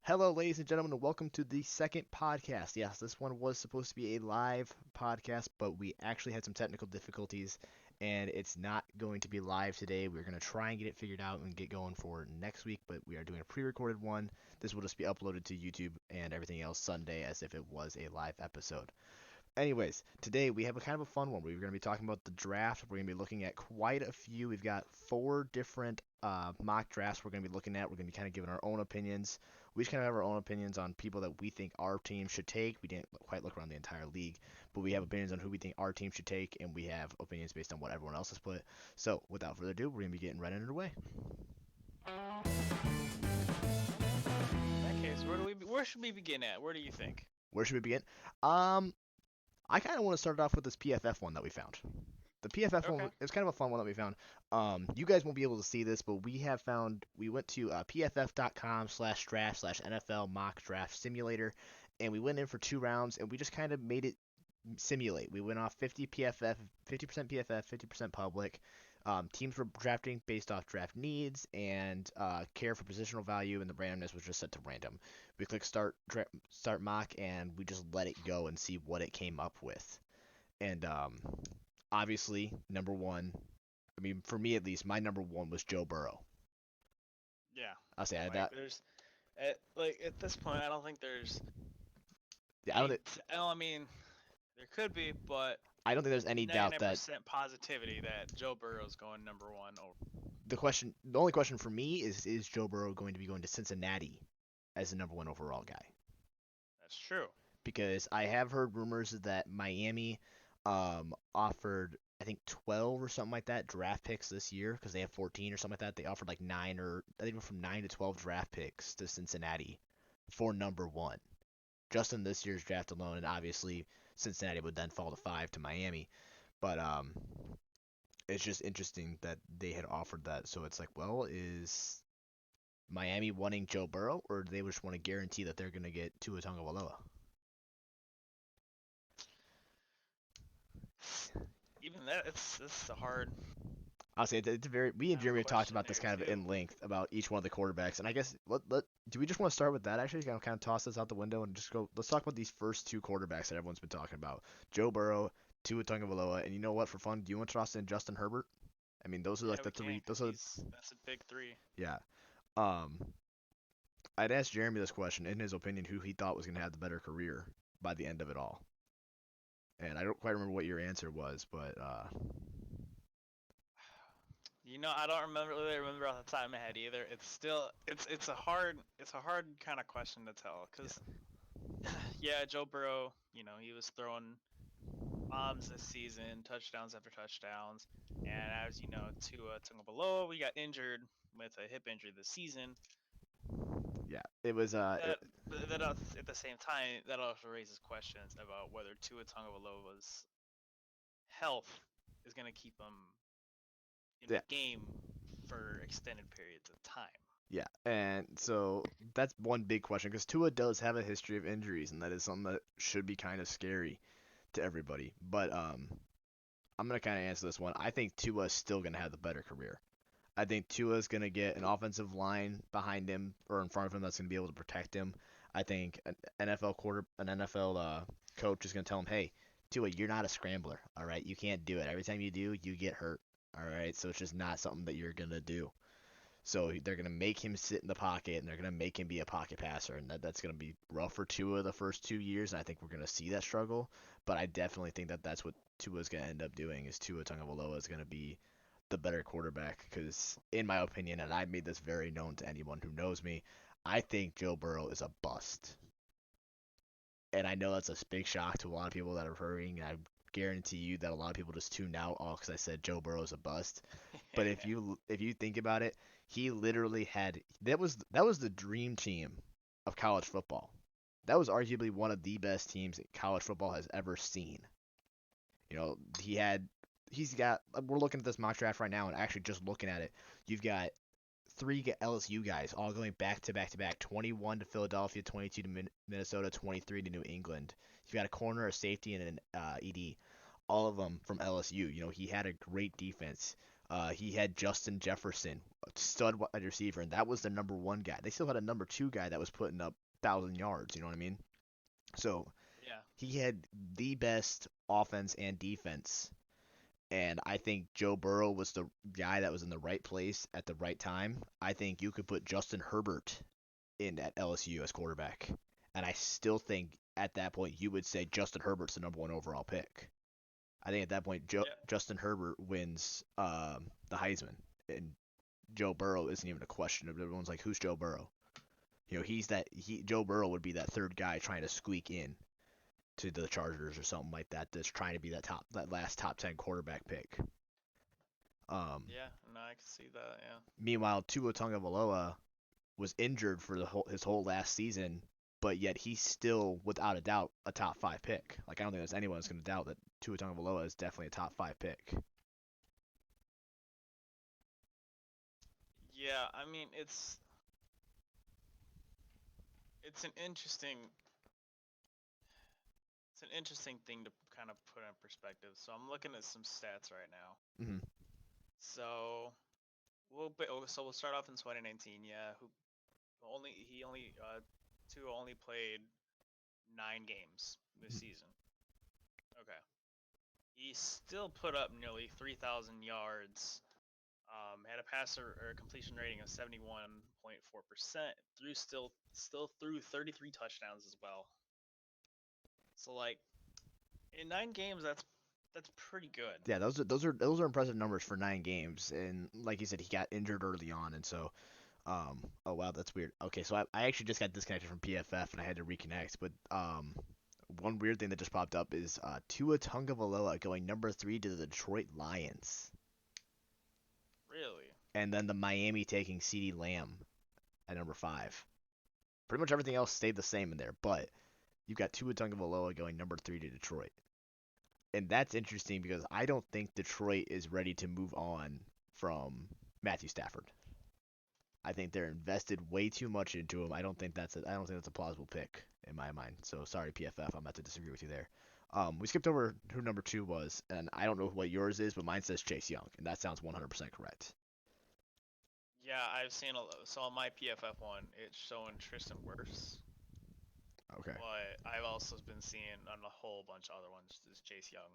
Hello, ladies and gentlemen, and welcome to the second podcast. Yes, this one was supposed to be a live podcast, but we actually had some technical difficulties, and it's not going to be live today. We're going to try and get it figured out and get going for next week, but we are doing a pre recorded one. This will just be uploaded to YouTube and everything else Sunday as if it was a live episode. Anyways, today we have a kind of a fun one. We're going to be talking about the draft. We're going to be looking at quite a few. We've got four different mock drafts we're going to be looking at. We're going to be kind of giving our own opinions. We just kind of have our own opinions on people that we think our team should take. We didn't quite look around the entire league, but we have opinions on who we think our team should take, and we have opinions based on what everyone else has put. So, without further ado, we're going to be getting right underway. In that case, where should we begin at? Where do you think? Where should we begin? Um, I kind of want to start off with this PFF one that we found. The PFF one, Okay. it was kind of a fun one that we found. You guys won't be able to see this, but we went to pff.com/draft/NFL mock draft simulator, and we went in for 2 rounds, and we just kind of made it simulate. We went off 50 PFF, 50% PFF, 50% public. Teams were drafting based off draft needs and care for positional value, and the randomness was just set to random. We click start mock, and we just let it go and see what it came up with. And obviously, number one, I mean, for me at least, my number one was Joe Burrow. Yeah. I'll say Like that. at this point, I don't think there's I don't any. think I mean, there could be, but I don't think there's any doubt that 99% positivity that Joe Burrow's going number one. Over. the only question for me is Joe Burrow going to be going to Cincinnati as the number one overall guy? That's true. Because I have heard rumors that Miami offered I think 12 or something like that draft picks this year because they have 14 or something like that. They offered like 9 or I think from 9 to 12 draft picks to Cincinnati for number one, just in this year's draft alone. And obviously Cincinnati would then fall to 5 to Miami. But it's just interesting that they had offered that. So it's like, well, is Miami wanting Joe Burrow, or do they just want to guarantee that they're going to get Tua Tagovailoa? Even that, it's a hard I'll say it's very. Me and Jeremy have talked question about this there kind of too. in length about each one of the quarterbacks, and I guess do we just want to start with that actually? Kind of toss this out the window and just go. Let's talk about these first two quarterbacks that everyone's been talking about: Joe Burrow, Tua Tagovailoa, and you know what? For fun, do you want to toss in Justin Herbert? I mean, those are like Yeah, the we can, three. cause that's a big three. Yeah. Um, I'd asked Jeremy this question in his opinion, who he thought was going to have the better career by the end of it all, and I don't quite remember what your answer was, but I don't really remember off the top of my head either. It's still it's a hard kind of question to tell, cause yeah, yeah, Joe Burrow, he was throwing bombs this season, touchdowns after touchdowns. And as you know, Tua Tagovailoa, we got injured with a hip injury this season. yeah, it was That at the same time, that also raises questions about whether Tua Tagovailoa's health is going to keep him in the yeah. game for extended periods of time. Yeah, and so that's one big question because Tua does have a history of injuries, and that is something that should be kind of scary to everybody. But I'm gonna kind of answer this one. I think Tua's still gonna have the better career. I think Tua's gonna get an offensive line behind him or in front of him that's gonna be able to protect him. I think an NFL coach is gonna tell him, "Hey, Tua, you're not a scrambler. All right, you can't do it. Every time you do, you get hurt. All right, so it's just not something that you're gonna do." So they're gonna make him sit in the pocket, and they're gonna make him be a pocket passer, and that's gonna be rough for Tua the first 2 years. And I think we're gonna see that struggle. But I definitely think that that's what Tua's gonna end up doing. Is Tua Tagovailoa is gonna be the better quarterback? Because in my opinion, and I've made this very known to anyone who knows me, I think Joe Burrow is a bust. And I know that's a big shock to a lot of people that are hurrying. And I guarantee you that a lot of people just tuned out all because I said Joe Burrow is a bust. But if you think about it, he literally had that was the dream team of college football. That was arguably one of the best teams that college football has ever seen. You know, he's got we're looking at this mock draft right now and actually just looking at it, you've got three LSU guys all going back to back to back, 21 to Philadelphia, 22 to Minnesota, 23 to New England. You've got a corner, a safety, and an ED, all of them from LSU. You know, he had a great defense. He had Justin Jefferson, a stud wide receiver, and that was the number one guy. They still had a number two guy that was putting up 1,000 yards. You know what I mean? So Yeah. he had the best offense and defense. And I think Joe Burrow was the guy that was in the right place at the right time. I think you could put Justin Herbert in at LSU as quarterback. And I still think at that point you would say Justin Herbert's the number one overall pick. I think at that point Yeah. Justin Herbert wins the Heisman, and Joe Burrow isn't even a question. Everyone's like, who's Joe Burrow? Joe Burrow would be that third guy trying to squeak in to the Chargers or something like that. That's trying to be that last top 10 quarterback pick. Um, Yeah. No, I can see that. Yeah. Meanwhile, Tua Tagovailoa was injured for his whole last season, but yet he's still, without a doubt, a top five pick. Like I don't think there's anyone that's going to doubt that Tua Tagovailoa is definitely a top five pick. Yeah. I mean, it's an interesting thing to kind of put in perspective. So I'm looking at some stats right now. Hmm. So we'll start off in 2019. Yeah, Tua only played 9 games this season. Okay, he still put up nearly 3,000 yards. Had a passer or completion rating of 71.4%. Still threw 33 touchdowns as well. So like in 9 games, that's pretty good. Yeah, those are impressive numbers for 9 games, and like you said, he got injured early on, and so oh wow, that's weird. Okay, so I actually just got disconnected from PFF and I had to reconnect, but one weird thing that just popped up is Tua Tagovailoa going number 3 to the Detroit Lions, Really? and then the Miami taking CeeDee Lamb at number 5. Pretty much everything else stayed the same in there, but you've got Tua Tagovailoa going number 3 to Detroit. And that's interesting because I don't think Detroit is ready to move on from Matthew Stafford. I think they're invested way too much into him. I don't think that's a plausible pick in my mind. So sorry, PFF, I'm about to disagree with you there. We skipped over who number 2 was, and I don't know what yours is, but mine says Chase Young, and that sounds 100% correct. Yeah, I've seen so on my PFF one, it's showing Tristan Wirfs, Okay. but I've also been seeing on a whole bunch of other ones is Chase Young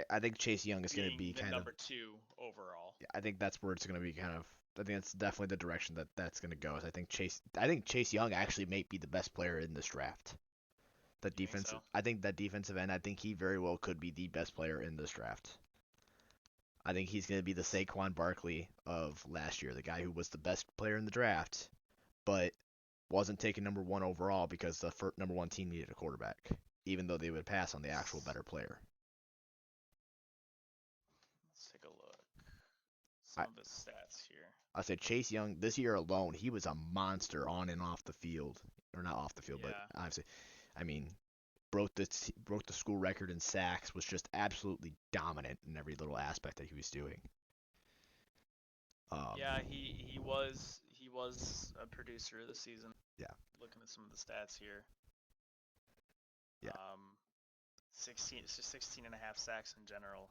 I think Chase Young is going to being be the kind of. number 2 overall. I think that's where it's going to be kind of. I think that's definitely the direction that's going to go. Is I think Chase Young actually may be the best player in this draft. The You think defense. so? I think that defensive end. I think he very well could be the best player in this draft. I think he's going to be the Saquon Barkley of last year, the guy who was the best player in the draft, but wasn't taken number one overall because the number one team needed a quarterback, even though they would pass on the actual better player. Let's take a look. I Some of his stats here. I said Chase Young this year alone, he was a monster on and off the field, or not off the field, but Yeah. obviously, I mean, broke the school record in sacks, was just absolutely dominant in every little aspect that he was doing. Um, Yeah, he was a producer this season. yeah, Looking at some of the stats here. yeah, 16 and a half sacks in general.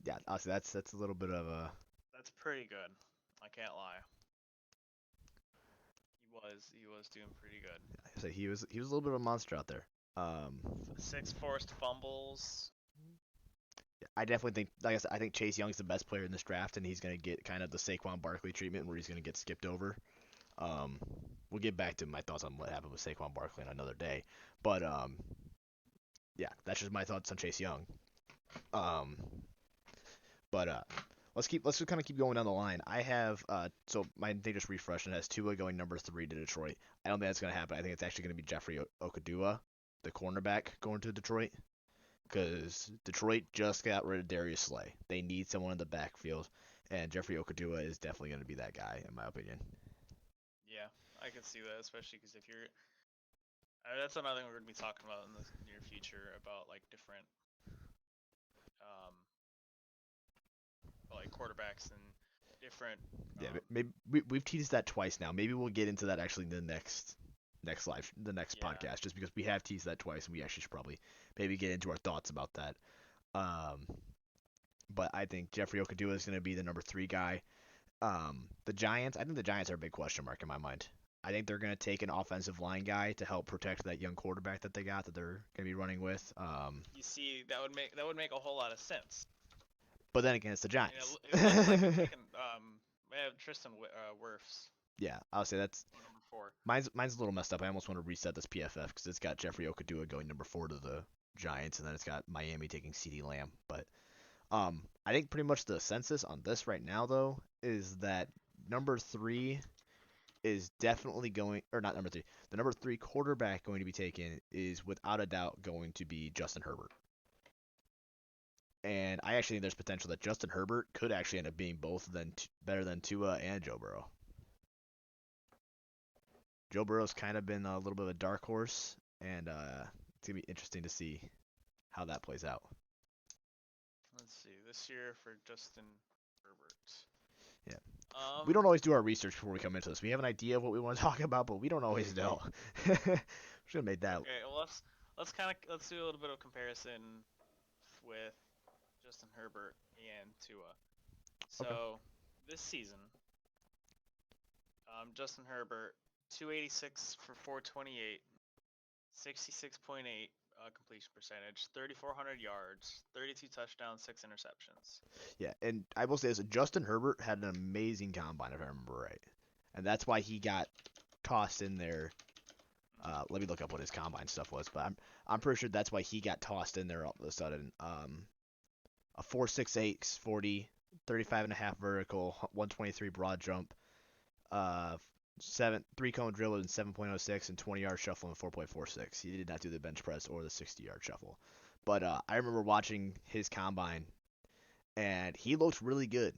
yeah. Honestly, that's a little bit of a. That's pretty good. I can't lie. He was doing pretty good. So he was a little bit of a monster out there. Um, 6 forced fumbles. I definitely think, like I said, I think Chase Young's the best player in this draft, and he's going to get kind of the Saquon Barkley treatment where he's going to get skipped over. Um, we'll get back to my thoughts on what happened with Saquon Barkley on another day, but yeah, that's just my thoughts on Chase Young. Um, but let's just kind of keep going down the line. I have so my thing just refreshed and it has Tua going number 3 to Detroit. I don't think that's going to happen. I think it's actually going to be Jeffrey Okudua, the cornerback, going to Detroit. Because Detroit just got rid of Darius Slay. They need someone in the backfield, and Jeffrey Okudua is definitely going to be that guy, in my opinion. Yeah, I can see that, especially because if you're, that's another thing we're gonna be talking about in the near future about like different, um, like quarterbacks and different. Yeah, maybe we've teased that twice now. Maybe we'll get into that actually in the next Yeah, podcast, just because we have teased that twice, and we actually should probably maybe get into our thoughts about that. Um, but I think Jeffrey Okudua is going to be the number 3 guy. The Giants, I think the Giants are a big question mark in my mind. I think they're going to take an offensive line guy to help protect that young quarterback that they got that they're going to be running with. You see, that would make a whole lot of sense. But then again, it's the And Giants. it looks like they're taking they have Tristan Wirfs, Yeah, I'll say that's number 4. mine's a little messed up. I almost want to reset this PFF because it's got Jeffrey Okudua going number 4 to the Giants, and then it's got Miami taking CeeDee Lamb. But I think pretty much the census on this right now though is that number 3 is definitely going, or not number 3. The number 3 quarterback going to be taken is without a doubt going to be Justin Herbert. And I actually think there's potential that Justin Herbert could actually end up being both better than Tua and Joe Burrow. Joe Burrow's kind of been a little bit of a dark horse, and it's gonna be interesting to see how that plays out. Let's see, this year for Justin Herbert. Yeah. Um, We don't always do our research before we come into this. We have an idea of what we want to talk about, but we don't always know. Should have made that. Okay, well let's do a little bit of comparison with Justin Herbert and Tua. So Okay. this season, Justin Herbert, 286 for 428, 66.8 completion percentage, 3,400 yards, 32 touchdowns, 6 interceptions. Yeah, and I will say this: Justin Herbert had an amazing combine, if I remember right, and that's why he got tossed in there. Let me look up what his combine stuff was, but I'm pretty sure that's why he got tossed in there all of a sudden. A 4.68 40, 35.5 vertical, 123 broad jump, 3 cone drill in 7.06 and 20-yard shuffle in 4.46. He did not do the bench press or the 60-yard shuffle, but I remember watching his combine, and he looked really good.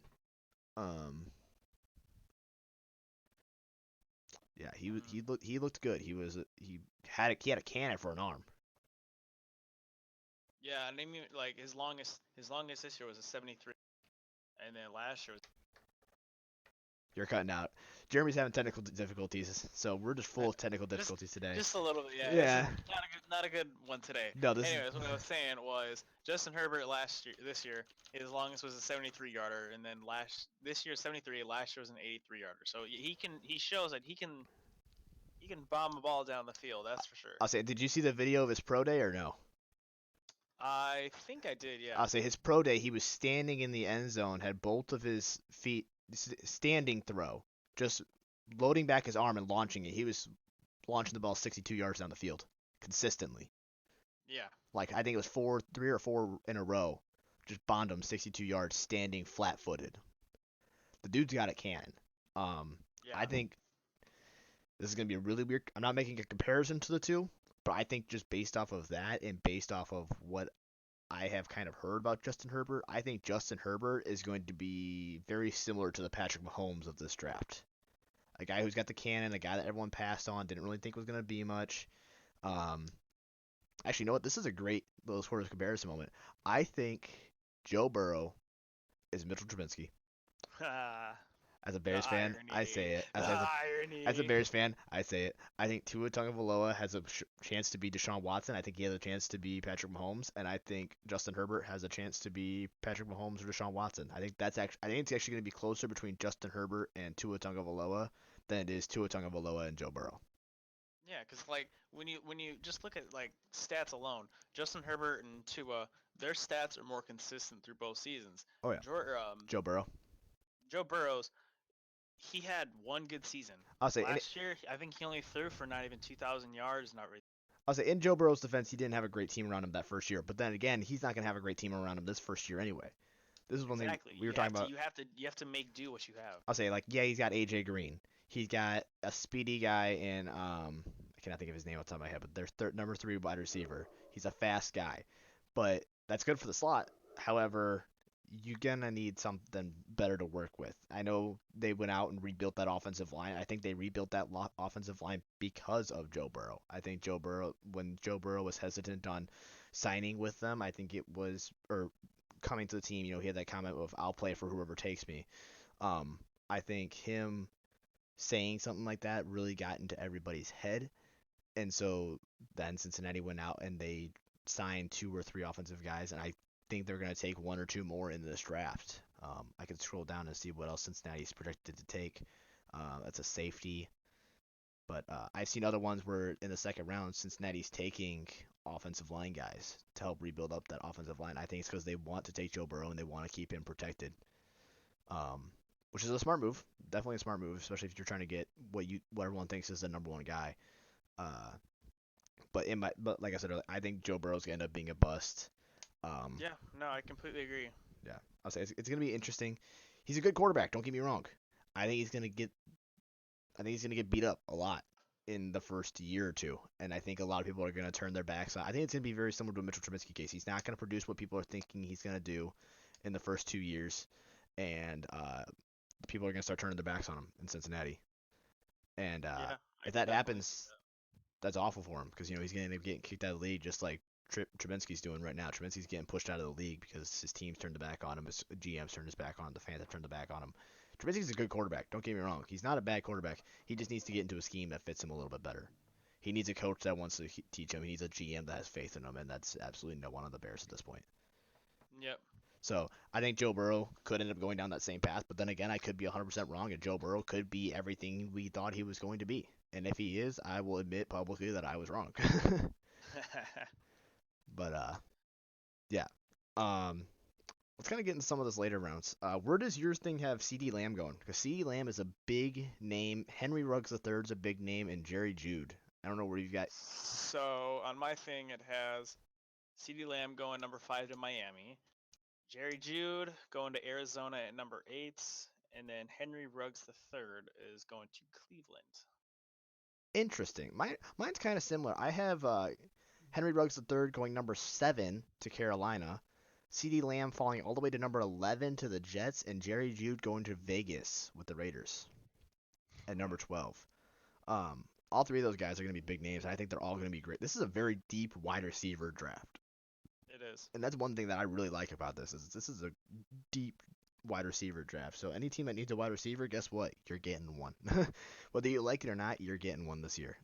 Um, yeah, he looked good. He had a cannon for an arm. Yeah, and I mean like his longest this year was a 73, and then last year was You're cutting out. Jeremy's having technical difficulties, so we're just full of technical just difficulties today. just a little bit. Yeah, this Yeah. is not a good one today. No, this is Anyways, what I was saying was Justin Herbert this year, his longest was a 73 yarder, and then this year 73, last year was an 83 yarder. So he shows that he can bomb a ball down the field. That's for sure. I'll say, did you see the video of his pro day or no? I think I did. Yeah. I'll say his pro day, he was standing in the end zone, had both of his feet standing throw, just loading back his arm and launching it. He was launching the ball 62 yards down the field consistently. Yeah. Like I think it was 3 or 4 in a row, just bombed him 62 yards standing flat-footed. The dude's got a cannon. Yeah. I think this is gonna be a really weird. I'm not making a comparison to the two, but I think just based off of that and based off of what I have kind of heard about Justin Herbert, I think Justin Herbert is going to be very similar to the Patrick Mahomes of this draft. A guy who's got the cannon, a guy that everyone passed on, didn't really think was going to be much. Um, Actually, you know what? This is a great little sort of comparison moment. I think Joe Burrow is Mitchell Trubisky. As a The Bears fan, I irony. say it. The irony. As a Bears fan, I say it. I think Tua Tagovailoa has a chance to be Deshaun Watson. I think he has a chance to be Patrick Mahomes, and I think Justin Herbert has a chance to be Patrick Mahomes or Deshaun Watson. I think it's actually going to be closer between Justin Herbert and Tua Tagovailoa than it is Tua Tagovailoa and Joe Burrow. Yeah, because like when you just look at like stats alone, Justin Herbert and Tua, their stats are more consistent through both seasons. Oh yeah, Joe Burrow. Joe Burrow's, he had one good season. I'll say Last year, I think he only threw for not even 2,000 yards. Not really. in Joe Burrow's defense, he didn't have a great team around him that first year. But then again, he's not going to have a great team around him this first year anyway. This is one thing Exactly. we were talking about. You have to make do what you have. I'll say like, yeah, he's got AJ Green. He's got a speedy guy in I cannot think of his name off the top of my head, but their number 3 wide receiver. He's a fast guy, but that's good for the slot. However, you're gonna need something better to work with. I know they went out and rebuilt that offensive line. I think they rebuilt that offensive line because of Joe Burrow. I think when Joe Burrow was hesitant on signing with them, I think it was or coming to the team. He had that comment of "I'll play for whoever takes me." I think him saying something like that really got into everybody's head, and so then Cincinnati went out and they signed 2 or 3 offensive guys, and I think they're going to take one or two more in this draft. I can scroll down and see what else Cincinnati's projected to take. That's a safety. But I've seen other ones where in the second round, Cincinnati's taking offensive line guys to help rebuild up that offensive line. I think it's because they want to take Joe Burrow and they want to keep him protected, which is a smart move. Definitely a smart move, especially if you're trying to get what everyone thinks is the number one guy. Uh, but like I said earlier, I think Joe Burrow's gonna end up being a bust. Um, Yeah, no, I completely agree. yeah, I'll say it's gonna be interesting. He's a good quarterback. Don't get me wrong. I think he's gonna get I think he's going to get beat up a lot in the first year or two, and I think a lot of people are going to turn their backs on. I think it's going to be very similar to a Mitchell Trubisky case. He's not going to produce what people are thinking he's going to do in the first 2 years, and people are going to start turning their backs on him in Cincinnati. And Yeah, I if can that definitely see happens, that's awful for him because he's going to end up getting kicked out of the league just like Trubinsky's doing right now. Trubinsky's getting pushed out of the league because his team's turned the back on him, his GM's turned his back on him, the fans have turned the back on him. Trubisky's a good quarterback. Don't get me wrong. He's not a bad quarterback. He just needs to get into a scheme that fits him a little bit better. He needs a coach that wants to teach him. He needs a GM that has faith in him, and that's absolutely no one on the Bears at this point. that. Yep. So I think Joe Burrow could end up going down that same path, but then again, I could be 100% wrong, and Joe Burrow could be everything we thought he was going to be. And if he is, I will admit publicly that I was wrong. But yeah. Um, let's kind of get into some of this later rounds. Where does yours thing have CeeDee Lamb going? Because CeeDee Lamb is a big name. Henry Ruggs III is a big name, and Jerry Jude. I don't know where you've got. So on my thing, it has CeeDee Lamb going number 5 to Miami, Jerry Jude going to Arizona at number 8, and then Henry Ruggs III is going to Cleveland. Interesting. Mine's kind of similar. I have Henry Ruggs III going number 7 to Carolina, CeeDee Lamb falling all the way to number 11 to the Jets, and Jerry Jude going to Vegas with the Raiders at number 12. All three of those guys are going to be big names, and I think they're all going to be great. This is a very deep wide receiver draft. It is. And that's one thing that I really like about this is this is a deep wide receiver draft. So any team that needs a wide receiver, guess what? You're getting one. Whether you like it or not, you're getting one this year.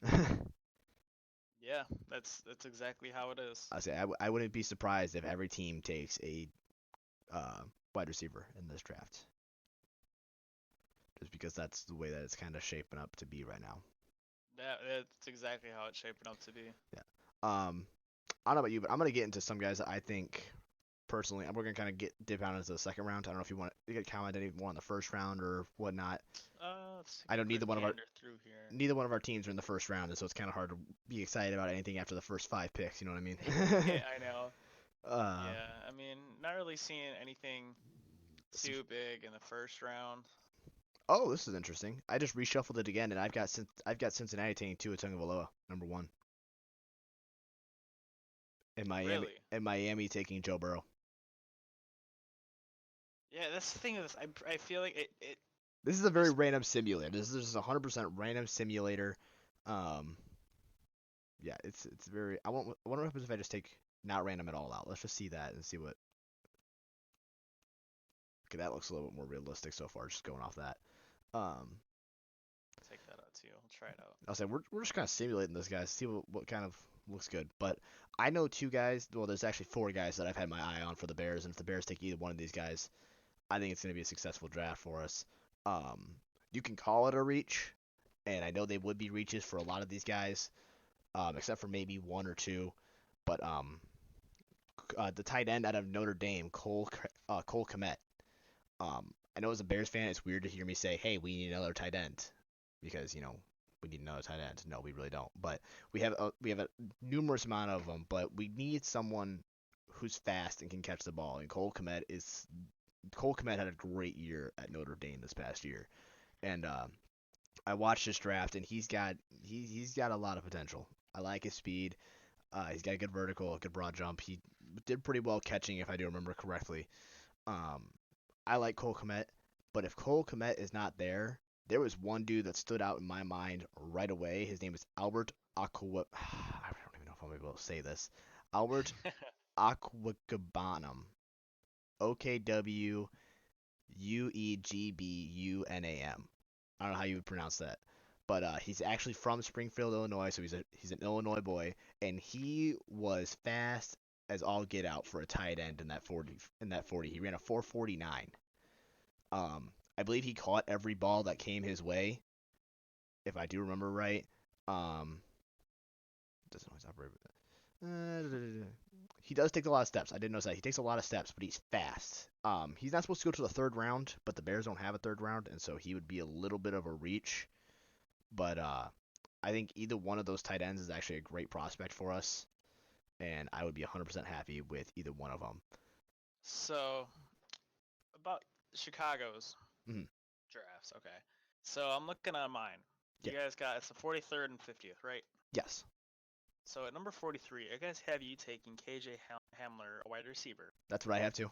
Yeah, that's exactly how it is. I say I wouldn't be surprised if every team takes a wide receiver in this draft, just because that's the way that it's kind of shaping up to be right now. That's exactly how it's shaping up to be. Yeah. I don't know about you, but I'm gonna get into some guys that I think personally, we're gonna kind of dip out into the second round. I don't know if you want to comment any more on the first round or whatnot. Let's take I a know neither quick one of our gander through here. neither one of our teams are in the first round, and so it's kind of hard to be excited about anything after the first 5 picks. You know what I mean? Yeah, I know. uh, Yeah, I mean, not really seeing anything too big in the first round. oh, this is interesting. I just reshuffled it again, and I've got Cincinnati taking Tua Tagovailoa number 1, and Really? Miami taking Joe Burrow. Yeah, that's the thing of this. I feel like it This is a very random simulator. This is 100% random simulator. Um, yeah, it's very. I wonder what happens if I just take not random at all out. Let's just see that and see what. Okay, that looks a little bit more realistic so far. Just going off that. Um, take that out too. I'll try it out. I'll say we're just kind of simulating this, guys. See what kind of looks good. But I know 2 guys. Well, there's actually 4 guys that I've had my eye on for the Bears, and if the Bears take either one of these guys, I think it's going to be a successful draft for us. You can call it a reach, and I know they would be reaches for a lot of these guys, except for maybe 1 or 2. But the tight end out of Notre Dame, Cole Kmet. I know as a Bears fan, it's weird to hear me say, "Hey, we need another tight end," because we need another tight end. No, we really don't. But we have a numerous amount of them. But we need someone who's fast and can catch the ball. And Cole Kmet had a great year at Notre Dame this past year, and I watched this draft, and he's got a lot of potential. I like his speed. He's got a good vertical, a good broad jump. He did pretty well catching, if I do remember correctly. I like Cole Kmet, but if Cole Kmet is not there, there was one dude that stood out in my mind right away. His name is Albert Aqua. I don't even know if I'm able to say this. Albert Okwuegbunam. Okwuegbunam. I don't know how you would pronounce that, but he's actually from Springfield, Illinois, so he's an Illinois boy, and he was fast as all get out for a tight end in that 40. He ran a 4.49. I believe he caught every ball that came his way, if I do remember right. Doesn't always operate with that. He does take a lot of steps. I didn't notice that. He takes a lot of steps, but he's fast. He's not supposed to go to the third round, but the Bears don't have a third round, and so he would be a little bit of a reach. But I think either one of those tight ends is actually a great prospect for us, and I would be 100% happy with either one of them. So, about Chicago's Mhm. drafts. Okay. So I'm looking at mine. You Yeah. guys got it's the 43rd and 50th, right? Yes, So at number 43, I guys have you taking KJ Hamler, a wide receiver. that's what I have too.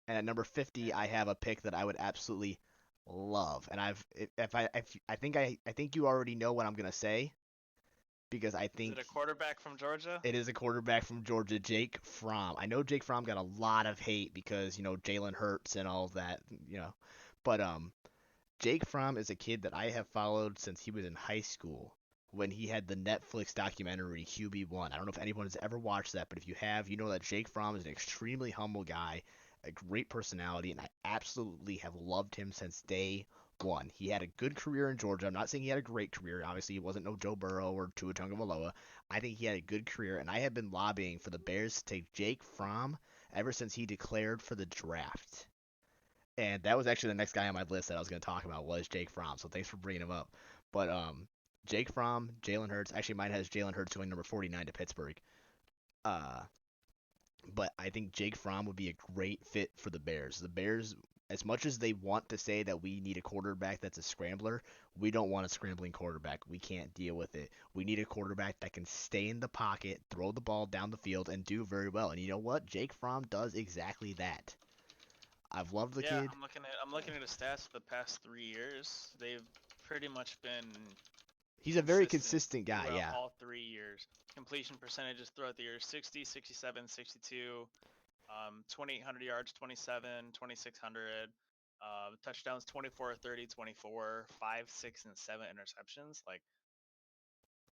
And at number 50, And I have a pick that I would absolutely love. And I think you already know what I'm gonna say because I is it think a quarterback from Georgia? it is a quarterback from Georgia, Jake Fromm. I know Jake Fromm got a lot of hate because Jalen Hurts and all of that. But Jake Fromm is a kid that I have followed since he was in high school when he had the Netflix documentary QB1. I don't know if anyone has ever watched that, but if you have, you know that Jake Fromm is an extremely humble guy, a great personality, and I absolutely have loved him since day one. He had a good career in Georgia. I'm not saying he had a great career. Obviously, he wasn't no Joe Burrow or Tua Tagovailoa. I think he had a good career, and I have been lobbying for the Bears to take Jake Fromm ever since he declared for the draft. And that was actually the next guy on my list that I was going to talk about was Jake Fromm. So thanks for bringing him up. But Jake Fromm, Jalen Hurts. Actually, mine has Jalen Hurts going number 49 to Pittsburgh. Uh, but I think Jake Fromm would be a great fit for the Bears. The Bears, as much as they want to say that we need a quarterback that's a scrambler, we don't want a scrambling quarterback. We can't deal with it. We need a quarterback that can stay in the pocket, throw the ball down the field, and do very well. And you know what? Jake Fromm does exactly that. I've loved the Yeah, kid. I'm looking at his stats for the past 3 years. They've pretty much been He's a very consistent consistent guy, throughout yeah. all 3 years. Completion percentages throughout the years 60, 67, 62, 2,800 yards, 27, 2,600. Touchdowns 24, 30, 24, 5, 6, and 7 interceptions. Like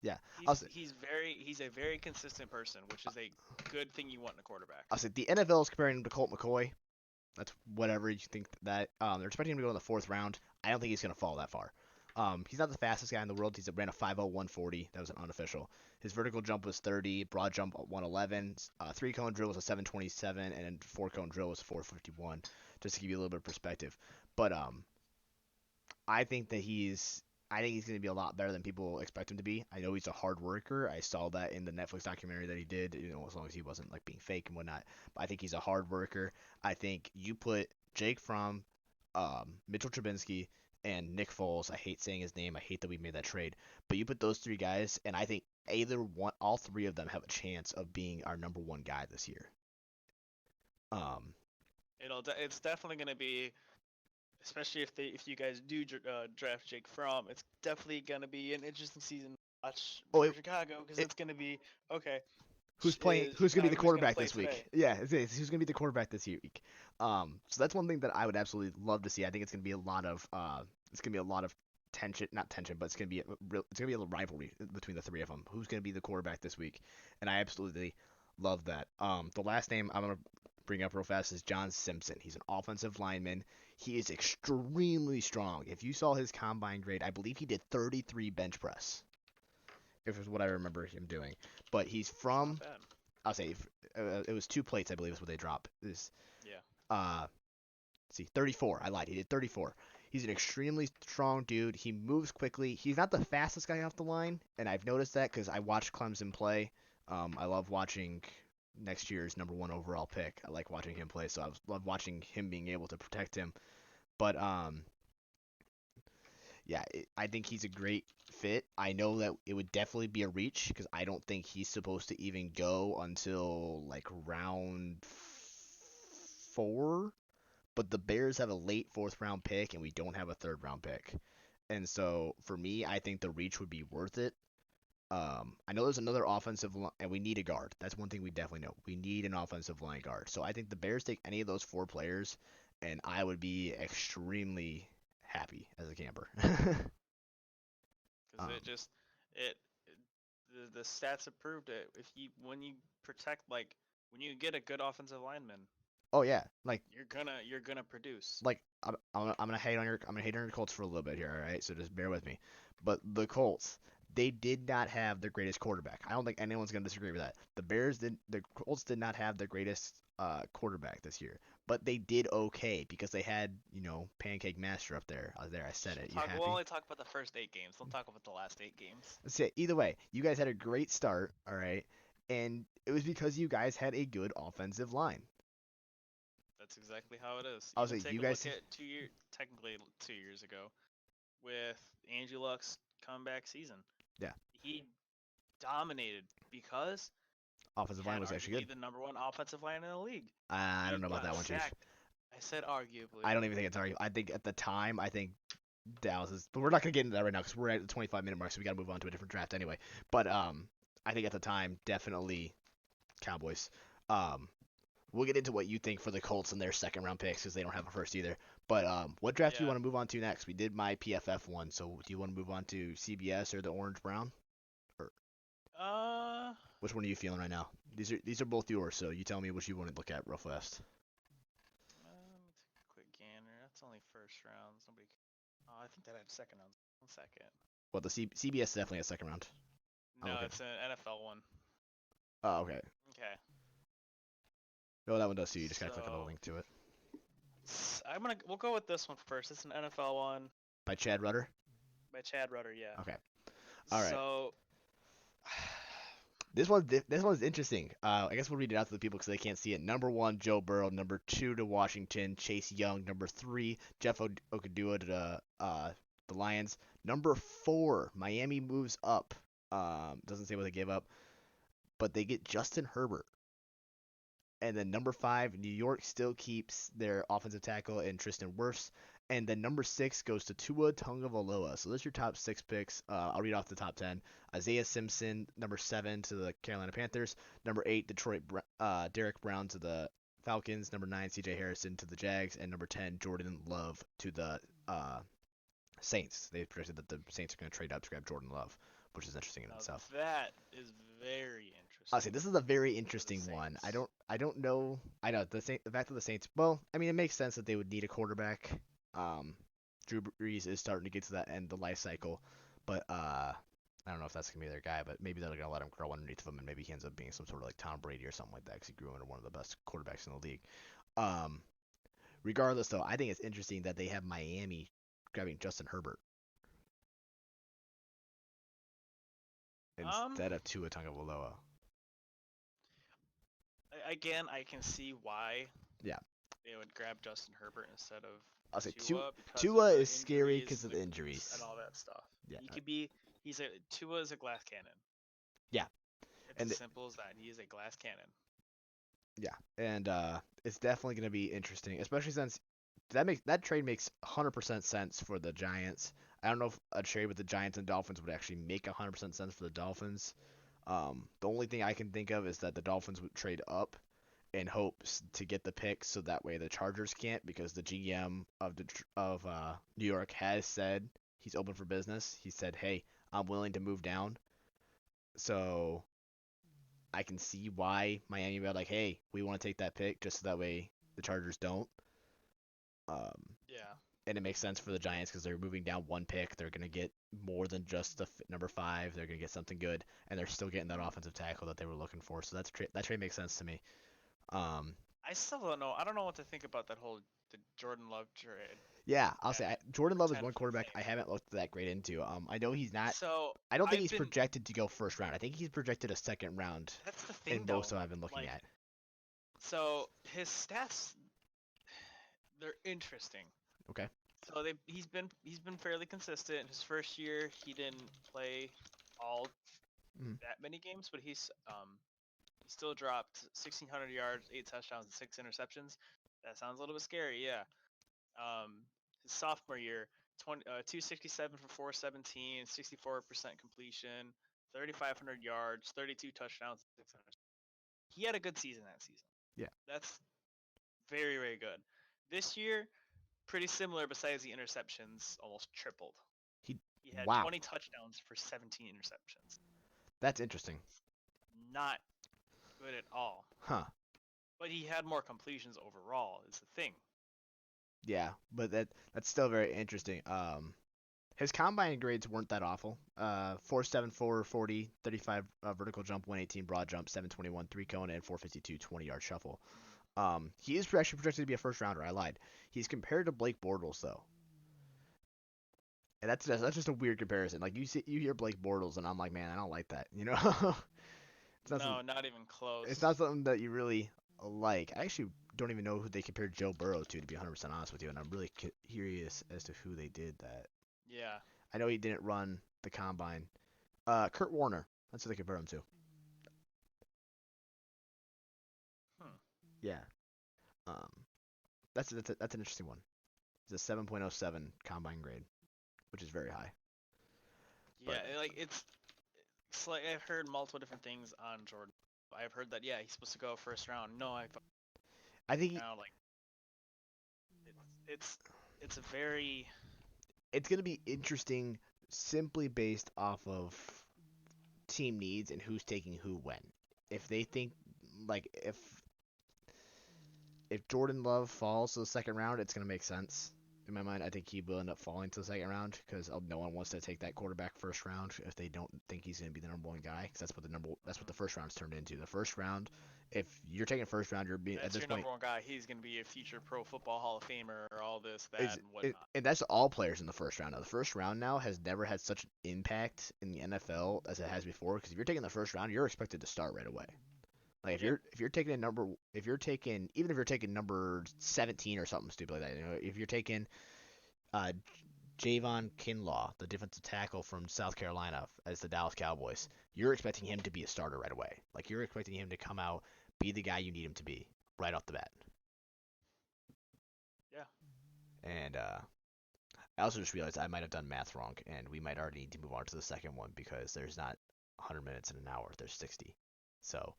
Yeah. I'll he's say, he's very he's a very consistent person, which is a good thing you want in a quarterback. I'll say the NFL is comparing him to Colt McCoy. That's whatever you think that. They're expecting him to go in the fourth round. I don't think he's going to fall that far. He's not the fastest guy in the world. He's ran a 5.0 140. That was an unofficial. His vertical jump was 30, broad jump 111, three cone drill was a 727, and four cone drill was 451. Just to give you a little bit of perspective. But I think that I think he's going to be a lot better than people expect him to be. I know he's a hard worker. I saw that in the Netflix documentary that he did, as long as he wasn't like being fake and whatnot. But I think he's a hard worker. I think you put Jake Fromm, Mitchell Trubinsky, and Nick Foles. I hate saying his name. I hate that we made that trade. But you put those three guys, and I think all three of them have a chance of being our number one guy this year. It's definitely going to be, especially if you guys do draft Jake Fromm, it's definitely gonna be an interesting season to watch Oh, for Chicago because it it's gonna be okay. who's playing? Is Who's gonna be the Chicago who's gonna quarterback play this today? week? Yeah, who's gonna be the quarterback this week? So that's one thing that I would absolutely love to see. I think it's gonna be a lot of tension, not tension, but it's gonna be a little rivalry between the three of them. Who's gonna be the quarterback this week? And I absolutely love that. The last name I'm gonna bring up real fast is John Simpson. He's an offensive lineman. He is extremely strong. If you saw his combine grade, I believe he did 33 bench press. If it's what I remember him doing. But he's It's not from bad. I'll say it was two plates, I believe, is what they drop. Yeah. Uh, let's see, 34. I lied. He did 34. He's an extremely strong dude. He moves quickly. He's not the fastest guy off the line, and I've noticed that because I watched Clemson play. I love watching next year's number one overall pick. I like watching him play, so I love watching him being able to protect him. But yeah, I think he's a great fit. I know that it would definitely be a reach because I don't think he's supposed to even go until like round 4. But the Bears have a late fourth round pick and we don't have a third round pick. And so for me, I think the reach would be worth it. I know there's another offensive line, and we need a guard. That's one thing we definitely know. We need an offensive line guard. So I think the Bears take any of those four players, and I would be extremely happy as a camper. Because it just it, it the stats have proved it. If you when you protect like when you get a good offensive lineman, Oh yeah, you're gonna produce. I'm gonna hate on your Colts for a little bit here, all right? So just bear with me. But the Colts, they did not have the greatest quarterback. I don't think anyone's gonna disagree with that. The Colts did not have the greatest quarterback this year, but they did okay because they had Pancake Master up there. I said it. You We'll happy? only talk about the first 8 games. Don't talk about the last 8 games. Let's say either way, you guys had a great start, all right, and it was because you guys had a good offensive line. That's exactly how it is. I was Even like, take you a look guys, at technically 2 years ago, with Andrew Luck's comeback season. yeah, He dominated because offensive he line had was actually arguably good. the #1 offensive line in the league. I don't He know about got that one, Chief. sacked. I said arguably. I don't even think it's arguable. I think at the time, I think Dallas is, but we're not gonna get into that right now because we're at the 25-minute mark, so we gotta move on to a different draft anyway. But I think at the time, definitely Cowboys. Um, we'll get into what you think for the Colts and their second round picks because they don't have a first either. But what draft do you Yeah. want to move on to next? We did my PFF one, so do you want to move on to CBS or the Orange Brown? Or Uh, which one are you feeling right now? These are both yours, so you tell me which you want to look at real fast. let me take a quick gander. That's only first rounds. Nobody. Oh, I think that had second rounds. 1 second. Well, the CBS is definitely a second round. I'm No, looking. it's an NFL one. Oh, okay. Okay. No, that one does too. You just gotta click on the So link to it. we'll go with this one first. It's an NFL one By Chad Rudder. by Chad Rudder. Yeah. Okay. All right. So This one's interesting. I guess we'll read it out to the people because they can't see it. Number 1, Joe Burrow. Number 2 to Washington, Chase Young. Number 3, Jeff Okudua to the Lions. Number 4, Miami moves up. Doesn't say what they gave up, but they get Justin Herbert. And then number 5, New York still keeps their offensive tackle in Tristan Wirfs. And then number 6 goes to Tua Tagovailoa. So those are your top 6 picks. I'll read off the top 10. Isaiah Simpson, number 7 to the Carolina Panthers. Number 8, Derek Brown to the Falcons. Number 9, C.J. Harrison to the Jags. And number 10, Jordan Love to the Saints. They predicted that the Saints are going to trade up to grab Jordan Love, which is interesting in now itself. that is very interesting. I'll say this is a very interesting one. I don't know. I know the fact that the Saints. Well, I mean, it makes sense that they would need a quarterback. Drew Brees is starting to get to that end of the life cycle, but I don't know if that's gonna be their guy. But maybe they're gonna let him grow underneath of him, and maybe he ends up being some sort of like Tom Brady or something like that because he grew into one of the best quarterbacks in the league. Um, Regardless, though, I think it's interesting that they have Miami grabbing Justin Herbert instead of Tua Tagovailoa. Again, I can see why. Yeah. They would grab Justin Herbert instead of I'll say Tua because Tua of the is scary injuries because of the injuries and all that stuff. Yeah. He could be. Tua is a glass cannon. Yeah. It's And as simple as that. He is a glass cannon. Yeah, and it's definitely going to be interesting, especially since that trade makes 100% sense for the Giants. I don't know if a trade with the Giants and Dolphins would actually make 100% sense for the Dolphins. The only thing I can think of is that the Dolphins would trade up in hopes to get the pick, so that way the Chargers can't, because the GM of New York has said he's open for business. He said, "Hey, I'm willing to move down." So I can see why Miami would be like, "Hey, we want to take that pick just so that way the Chargers don't." Yeah. And it makes sense for the Giants because they're moving down one pick. They're going to get more than just the number 5. They're going to get something good, and they're still getting that offensive tackle that they were looking for. So that trade makes sense to me. I still don't know. I don't know what to think about the Jordan Love trade. Yeah, I'll say Jordan Love is one for the quarterback I Saints. haven't looked that great into. I know he's not. So I don't think I've he's been. projected to go first round. I think he's projected a second round That's the thing, in though. most of I've been looking Like, at. so his stats, they're interesting. Okay. So he's been fairly consistent. His first year, he didn't play all that many games, but he still dropped 1,600 yards, 8 touchdowns, and 6 interceptions. That sounds a little bit scary, yeah. His sophomore year, 267 for 417, 64% completion, 3,500 yards, 32 touchdowns, 600. He had a good season that season. Yeah. That's very, very good. This year, pretty similar, besides the interceptions almost tripled. He had 20 touchdowns for 17 interceptions. That's interesting. Not good at all. Huh. But he had more completions overall. Is the thing. Yeah, but that's still very interesting. His combine grades weren't that awful. 4.74 40, 35 vertical jump, 118 broad jump, 721 three cone, and 452 20-yard shuffle. Mm. He is actually projected to be a first rounder. I lied. He's compared to Blake Bortles though, and that's just a weird comparison. Like you hear Blake Bortles, and I'm like, man, I don't like that. You know, it's not some, No, not even it's not close. something that you really like. I actually don't even know who they compared Joe Burrow to be 100% honest with you, and I'm really curious as to who they did that. Yeah. I know he didn't run the combine. Kurt Warner. That's what they compare him to. Hmm. Yeah. Um, that's an interesting one. It's a 7.07 combine grade, which is very high. Yeah, But it's like I've heard multiple different things on Jordan. I've heard that yeah, he's supposed to go first round. No, I I think now like it's it's a very it's gonna be interesting simply based off of team needs and who's taking who when. If they think like if Jordan Love falls to the second round, it's gonna make sense. In my mind, I think he will end up falling to the second round because no one wants to take that quarterback first round if they don't think he's going to be the number one guy. Because that's what the first round's turned into. The first round, if you're taking first round, you're being at that's this your point number one guy. He's gonna be a future Pro Football Hall of Famer or all this, that, is and whatnot. and that's all players in the first round. Now the first round now has never had such an impact in the NFL as it has before. Because if you're taking the first round, you're expected to start right away. Like Yep. if you're taking a number if you're taking even if you're taking number 17 or something stupid like that, if you're taking uh, Javon Kinlaw, the defensive tackle from South Carolina as the Dallas Cowboys, you're expecting him to be a starter right away. Like you're expecting him to come out, be the guy you need him to be right off the bat. Yeah. And I also just realized I might have done math wrong, and we might already need to move on to the second one because there's not 100 minutes in an hour, there's 60. So,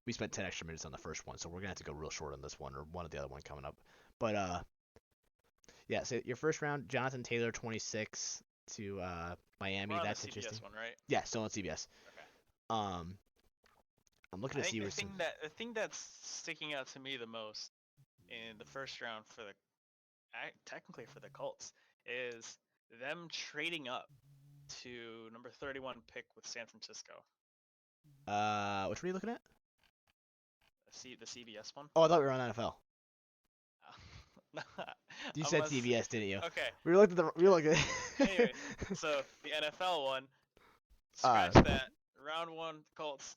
we spent 10 extra minutes on the first one, so we're gonna have to go real short on this one or one of the other one coming up. But yeah, so your first round, Jonathan Taylor, 26 to We're Miami. on the That's interesting. CBS one, right? Yeah, still on CBS. Okay. Um, I'm looking I to think see where some. the thing that's sticking out to me the most in the first round for the technically for the Colts is them trading up to number 31 pick with San Francisco. Which one are you looking at? The CBS one. Oh, I thought we were on NFL. You said Unless CBS, didn't you? okay. We were looking at the. We were looking. Anyways, so the NFL one, uh, scratch that. Round one, Colts,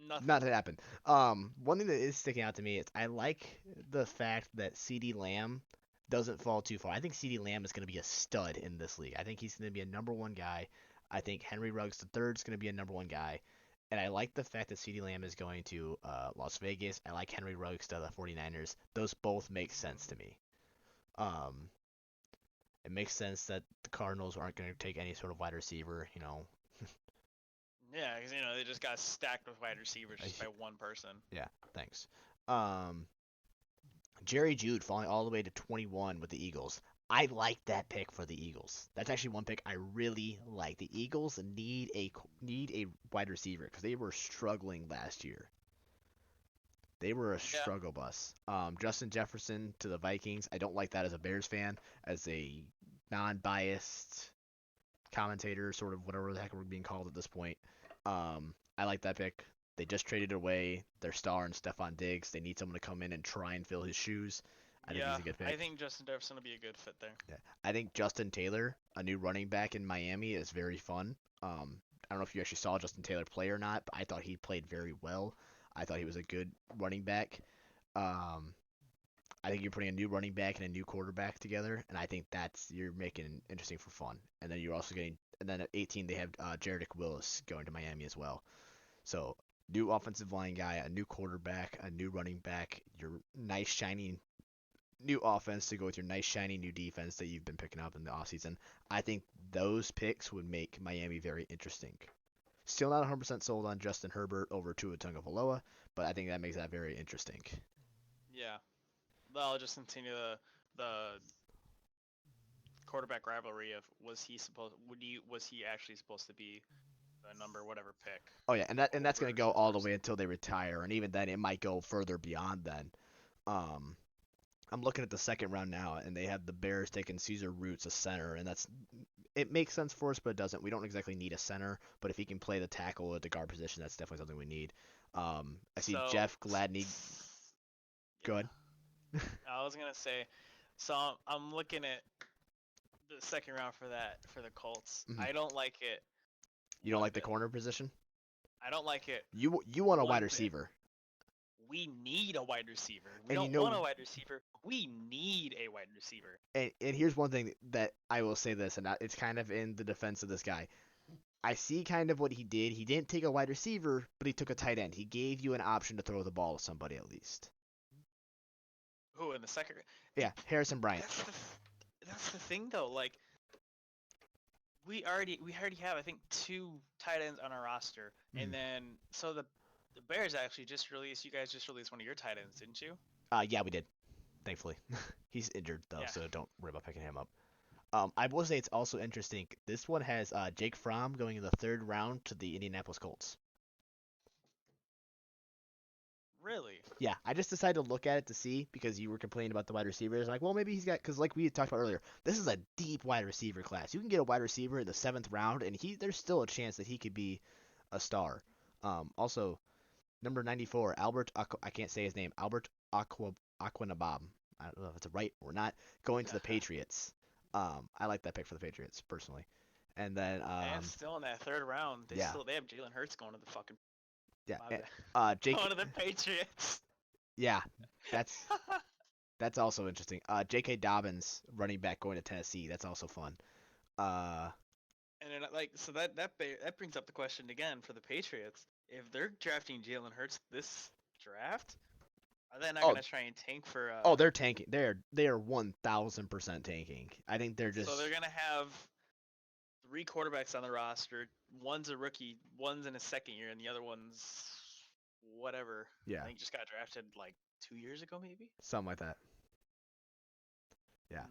nothing. not to happen. One thing that is sticking out to me is I like the fact that CeeDee Lamb doesn't fall too far. I think CeeDee Lamb is going to be a stud in this league. I think he's going to be a number one guy. I think Henry Ruggs III is going to be a number one guy. And I like the fact that CeeDee Lamb is going to Las Vegas. I like Henry Ruggs to the 49ers. Those both make sense to me. Um, it makes sense that the Cardinals aren't going to take any sort of wide receiver. Yeah, because they just got stacked with wide receivers just by one person. Yeah, thanks. Um, Jerry Jude falling all the way to 21 with the Eagles. I like that pick for the Eagles. That's actually one pick I really like. The Eagles need a wide receiver because they were struggling last year. They were a Yeah, struggle bus. Justin Jefferson to the Vikings. I don't like that as a Bears fan, as a non-biased commentator, sort of whatever the heck we're being called at this point. I like that pick. They just traded away their star and Stephon Diggs. They need someone to come in and try and fill his shoes. I think he's yeah. a good I pick. think Justin Jefferson will be a good fit there. Yeah. I think Justin Taylor, a new running back in Miami, is very fun. I don't know if you actually saw Justin Taylor play or not, but I thought he played very well. I thought he was a good running back. Um, I think you're putting a new running back and a new quarterback together, and I think you're making it interesting for fun. And then you're also getting, and then at 18 they have Jaredick Willis going to Miami as well. So new offensive line guy, a new quarterback, a new running back, your nice shiny new offense to go with your nice shiny new defense that you've been picking up in the offseason. I think those picks would make Miami very interesting. Still not 100% sold on Justin Herbert over Tua Tagovailoa, but I think that makes that very interesting. Yeah, they'll just continue the quarterback rivalry of was he actually supposed to be the number whatever pick. Oh yeah, and that's gonna Over go the all the first. way until they retire, and even then it might go further beyond then. Um, I'm looking at the second round now, and they have the Bears taking Caesar Roots, a center, and that's it makes sense for us, but it doesn't. We don't exactly need a center, but if he can play the tackle at the guard position, that's definitely something we need. I see So Jeff Gladney. Go yeah, ahead. I was gonna say. So I'm looking at the second round for that for the Colts. Mhm. I don't like it You don't one like the bit. corner position? I don't like it You want a wide one bit. receiver, We need a wide receiver. We and you don't know, want a wide receiver. We need a wide receiver. and here's one thing that I will say this, and it's kind of in the defense of this guy. I see kind of what he did. He didn't take a wide receiver, but he took a tight end. He gave you an option to throw the ball to somebody at least. Who in the second? Yeah, Harrison Bryant. That's the thing though. Like we already have I think two tight ends on our roster, Mhm. and then so the Bears actually just released. You guys just released one of your tight ends, didn't you? Yeah, we did. Thankfully, he's injured though, Yeah. so don't worry about picking him up. I will say it's also interesting. This one has Jake Fromm going in the third round to the Indianapolis Colts. Really? Yeah, I just decided to look at it to see because you were complaining about the wide receivers. I'm like, well, maybe he's got because like we had talked about earlier, this is a deep wide receiver class. You can get a wide receiver in the seventh round, and there's still a chance that he could be a star. Also, number 94, I can't say his name. Albert Aquanabab. I don't know if it's right or not. Going to the Patriots. I like that pick for the Patriots personally. And then And still in that third round, yeah, they have Jalen Hurts going to the fucking yeah. my bad. Jake. Going to the Patriots. Yeah, that's that's also interesting. J.K. Dobbins, running back, going to Tennessee. That's also fun. Uh, And then like so that brings up the question again for the Patriots. If they're drafting Jalen Hurts this draft, are they not oh, gonna try and tank for oh, they're tanking. They are 1,000% tanking. I think they're so they're just gonna have three quarterbacks on the roster. One's a rookie, one's in his second year, and the other one's whatever. I yeah, think just got drafted like 2 years ago, maybe. something like that. Yeah.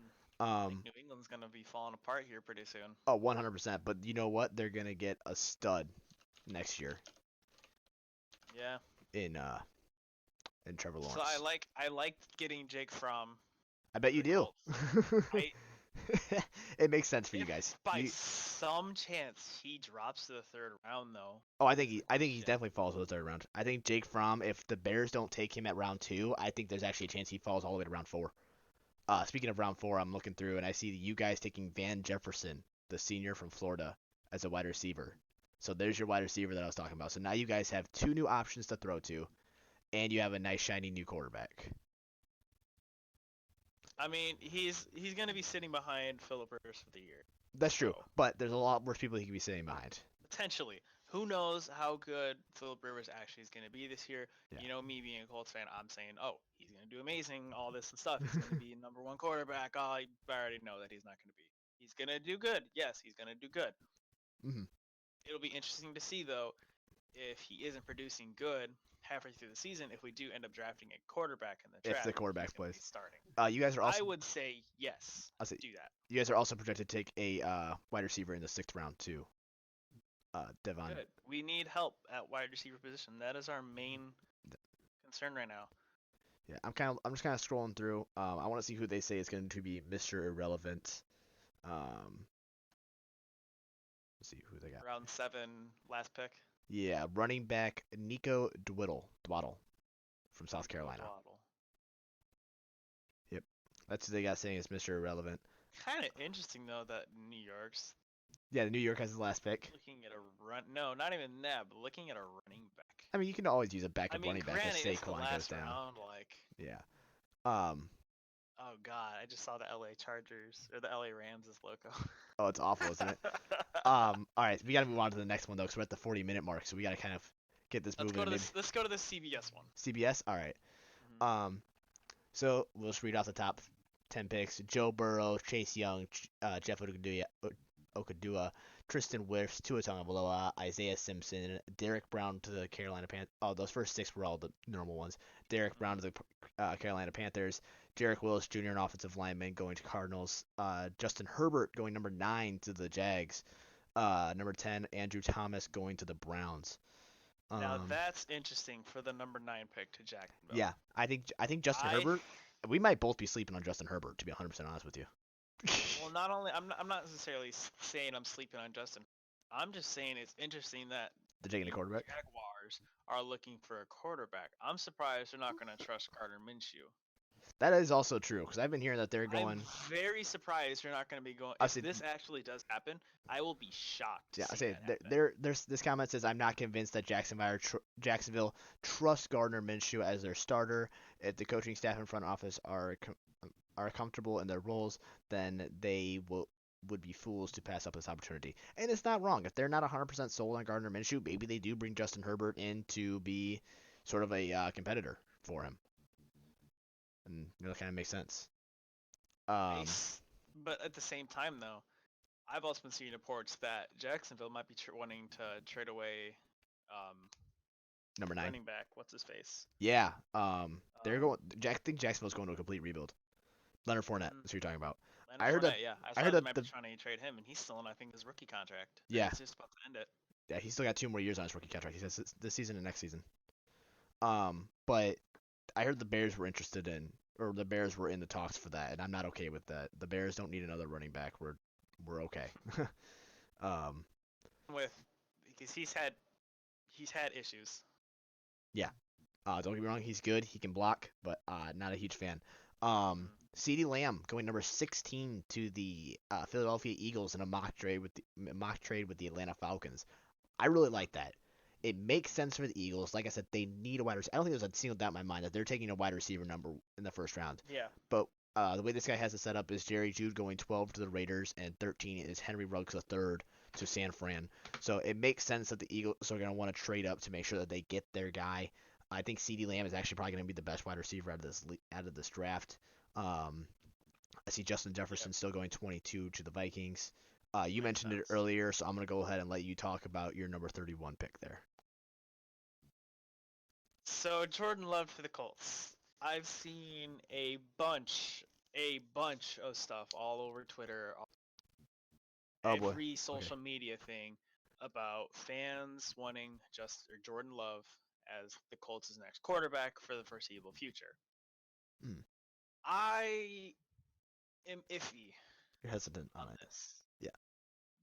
I think Um. New England's gonna be falling apart here pretty soon. Oh, 100%. But you know what? They're gonna get a stud next year Yeah. in uh in Trevor So Lawrence. I like getting Jake from I bet you the do. Colts. I It makes sense for you if guys. by some chance he drops to the third round though, Oh, is the I think he question. definitely falls to the third round. I think Jake Fromm, if the Bears don't take him at round two, I think there's actually a chance he falls all the way to round four. Speaking of round four, I'm looking through and I see you guys taking Van Jefferson, the senior from Florida, as a wide receiver. So there's your wide receiver that I was talking about. So now you guys have two new options to throw to, and you have a nice shiny new quarterback. I mean, he's gonna be sitting behind Philip Rivers for the year. That's true, So but there's a lot worse people he could be sitting behind. potentially, who knows how good Philip Rivers actually is gonna be this year? Yeah. You know, me being a Colts fan, I'm saying, oh, he's gonna do amazing, all this and stuff. He's gonna be number one quarterback. Oh, I already know that he's not gonna be. He's gonna do good. Yes, he's gonna do good. hmm It'll be interesting to see though if he isn't producing good halfway through the season, if we do end up drafting a quarterback in the If the draft, if he's quarterback going to be plays. starting. You guys are I also would say yes, I'll say do that. you guys are also projected to take a wide receiver in the sixth round too. Devon. Good. We need help at wide receiver position. That is our main concern right now. Yeah, I'm just kind of scrolling through. I want to see who they say is going to be Mr. Irrelevant. Um, let's see who they got. Round 7, last pick. Yeah, running back Nico Dwaddle from South Nico Carolina. Dwaddle. Yep, that's who they got saying is Mr. Irrelevant. Kind of interesting though that New York's Yeah, the New York has the last pick. looking at a run. No, not even that, but looking at a running back. I mean, you can always use a I backup mean, running back if granted, it's the Saquon goes last down. round. Like, Yeah. Um. oh god, I just saw the LA Chargers or the LA Rams' logo. Oh, it's awful, isn't it? All right, we got to move on to the next one though, because we're at the 40-minute mark, so we got to kind of get this Let's moving. go to And maybe this. Let's go to the CBS one. CBS. All right. Mhm. So we'll just read off the top 10 picks: Joe Burrow, Chase Young, Jeff Okudua, Tristan Wirfs, Tua Tagovailoa, Isaiah Simpson, Derek Brown to the Carolina Panthers. Oh, those first six were all the normal ones. Derek Brown to the Carolina Panthers. Derek Willis Jr., an offensive lineman, going to Cardinals. Justin Herbert going number 9 to the Jags. Number 10, Andrew Thomas going to the Browns. Now Um, that's interesting for the number 9 pick to Jacksonville. yeah, I think Justin I Herbert. We might both be sleeping on Justin Herbert, to be 100% honest with you. well, not only I'm not necessarily saying I'm sleeping on Justin. I'm just saying it's interesting that They're taking a the quarterback. Jaguars are looking for a quarterback. I'm surprised they're not going to trust Gardner Minshew. That is also true because I've been hearing that they're I'm going. very surprised you're not going to be going. I If say, this actually does happen, I will be shocked to yeah, I see say that happen. there's this comment says I'm not convinced that Jacksonville trusts Gardner Minshew as their starter. If the coaching staff and front office are comfortable in their roles, then they would be fools to pass up this opportunity. And it's not wrong. If they're not 100% sold on Gardner Minshew, maybe they do bring Justin Herbert in to be sort of a competitor for him. And that kind of makes sense. Nice. But at the same time, though, I've also been seeing reports that Jacksonville might be wanting to trade away um, Number 9. running back. What's his face? Yeah. They're Um, going. I think Jacksonville's going to a complete rebuild. Leonard Fournette. mhm. That's who you're talking about. Leonard I heard that. Fournette, yeah. I I saw heard they that might be the trying to trade him, and he's still in, I think, his rookie contract. yeah He's just about to end it. yeah he's still got 2 more years on his rookie contract. He says this season and next season. But I heard the Bears were interested in, or the Bears were in the talks for that, and I'm not okay with that. The Bears don't need another running back. We're okay. um, With because he's had issues. yeah. Don't get me wrong, he's good. He can block, but not a huge fan. Mm. CeeDee Lamb going number 16 to the Philadelphia Eagles in a mock trade with the Atlanta Falcons. I really like that. It makes sense for the Eagles. Like I said, they need a wide receiver. I don't think there's a single doubt in my mind that they're taking a wide receiver number in the first round. Yeah. But the way this guy has it set up is Jerry Jude going 12 to the Raiders, and 13 is Henry Ruggs III to San Fran. So it makes sense that the Eagles are going to want to trade up to make sure that they get their guy. I think CeeDee Lamb is actually probably going to be the best wide receiver out of this draft. I see Justin Jefferson still going 22 to the Vikings. You Makes mentioned it sense. earlier, so I'm going to go ahead and let you talk about your number 31 pick there. So Jordan Love to the Colts. I've seen a bunch of stuff all over Twitter, Oh boy. every Okay. social media thing about fans wanting Jordan Love as the Colts' next quarterback for the foreseeable future. Hmm. I am iffy You're hesitant on on it. this. Yeah.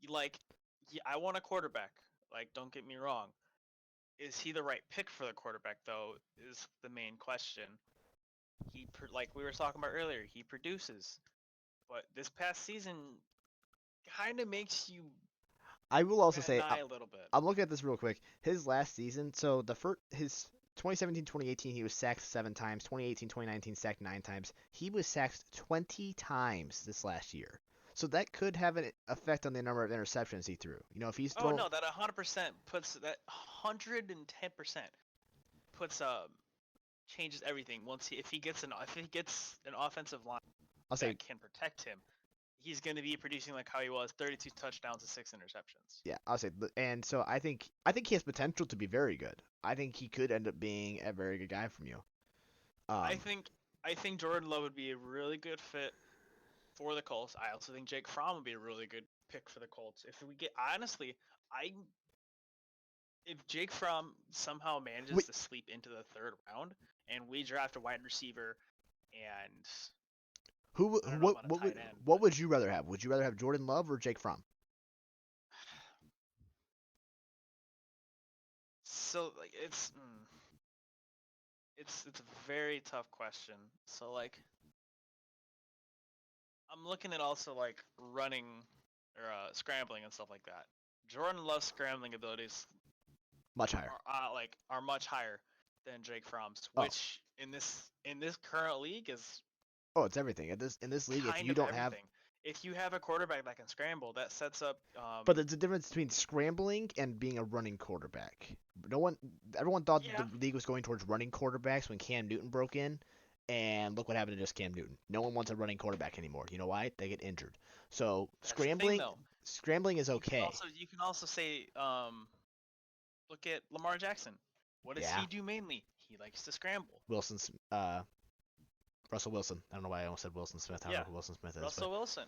Like, yeah, I want a quarterback. Like, don't get me wrong. Is he the right pick for the quarterback though? Is the main question. Like we were talking about earlier, he produces, but this past season kind of makes you I will also bat an say eye a little bit. I'm looking at this real quick. His last season, so his 2017-2018 he was sacked 7 times, 2018-2019 sacked 9 times. He was sacked 20 times this last year. So that could have an effect on the number of interceptions he threw. You know, if he's Oh thrown no, that 100% puts that 110% puts changes everything. If he gets an offensive line I'll say that can protect him, he's going to be producing like how he was, 32 touchdowns and 6 interceptions. yeah, I'll say and so I think he has potential to be very good. I think he could end up being a very good guy from you. I Um think I think Jordan Love would be a really good fit for the Colts. I also think Jake Fromm would be a really good pick for the Colts. If we get honestly, I if Jake Fromm somehow manages wait, to sleep into the third round and we draft a wide receiver and I don't know about a tight end, what but would you rather have? Would you rather have Jordan Love or Jake Fromm? so like it's a very tough question. So like I'm looking at also like running or scrambling and stuff like that. Jordan Love's scrambling abilities Much higher. are much higher than Jake Fromm's, Oh. which in this current league is Oh, it's everything. In this league, if kind you of don't have everything. If you have a quarterback that can scramble, that sets up. but there's a difference between scrambling and being a running quarterback. No one, everyone thought Yeah, the league was going towards running quarterbacks when Cam Newton broke in, and look what happened to just Cam Newton. No one wants a running quarterback anymore. You know why? They get injured. So that's the thing scrambling, though. scrambling is okay. You can also say look at Lamar Jackson. What does Yeah, he do mainly? He likes to scramble. Wilson's, Russell Wilson. I don't know why I almost said Wilson Smith. I don't know Yeah, who Wilson Smith is, but Russell Wilson.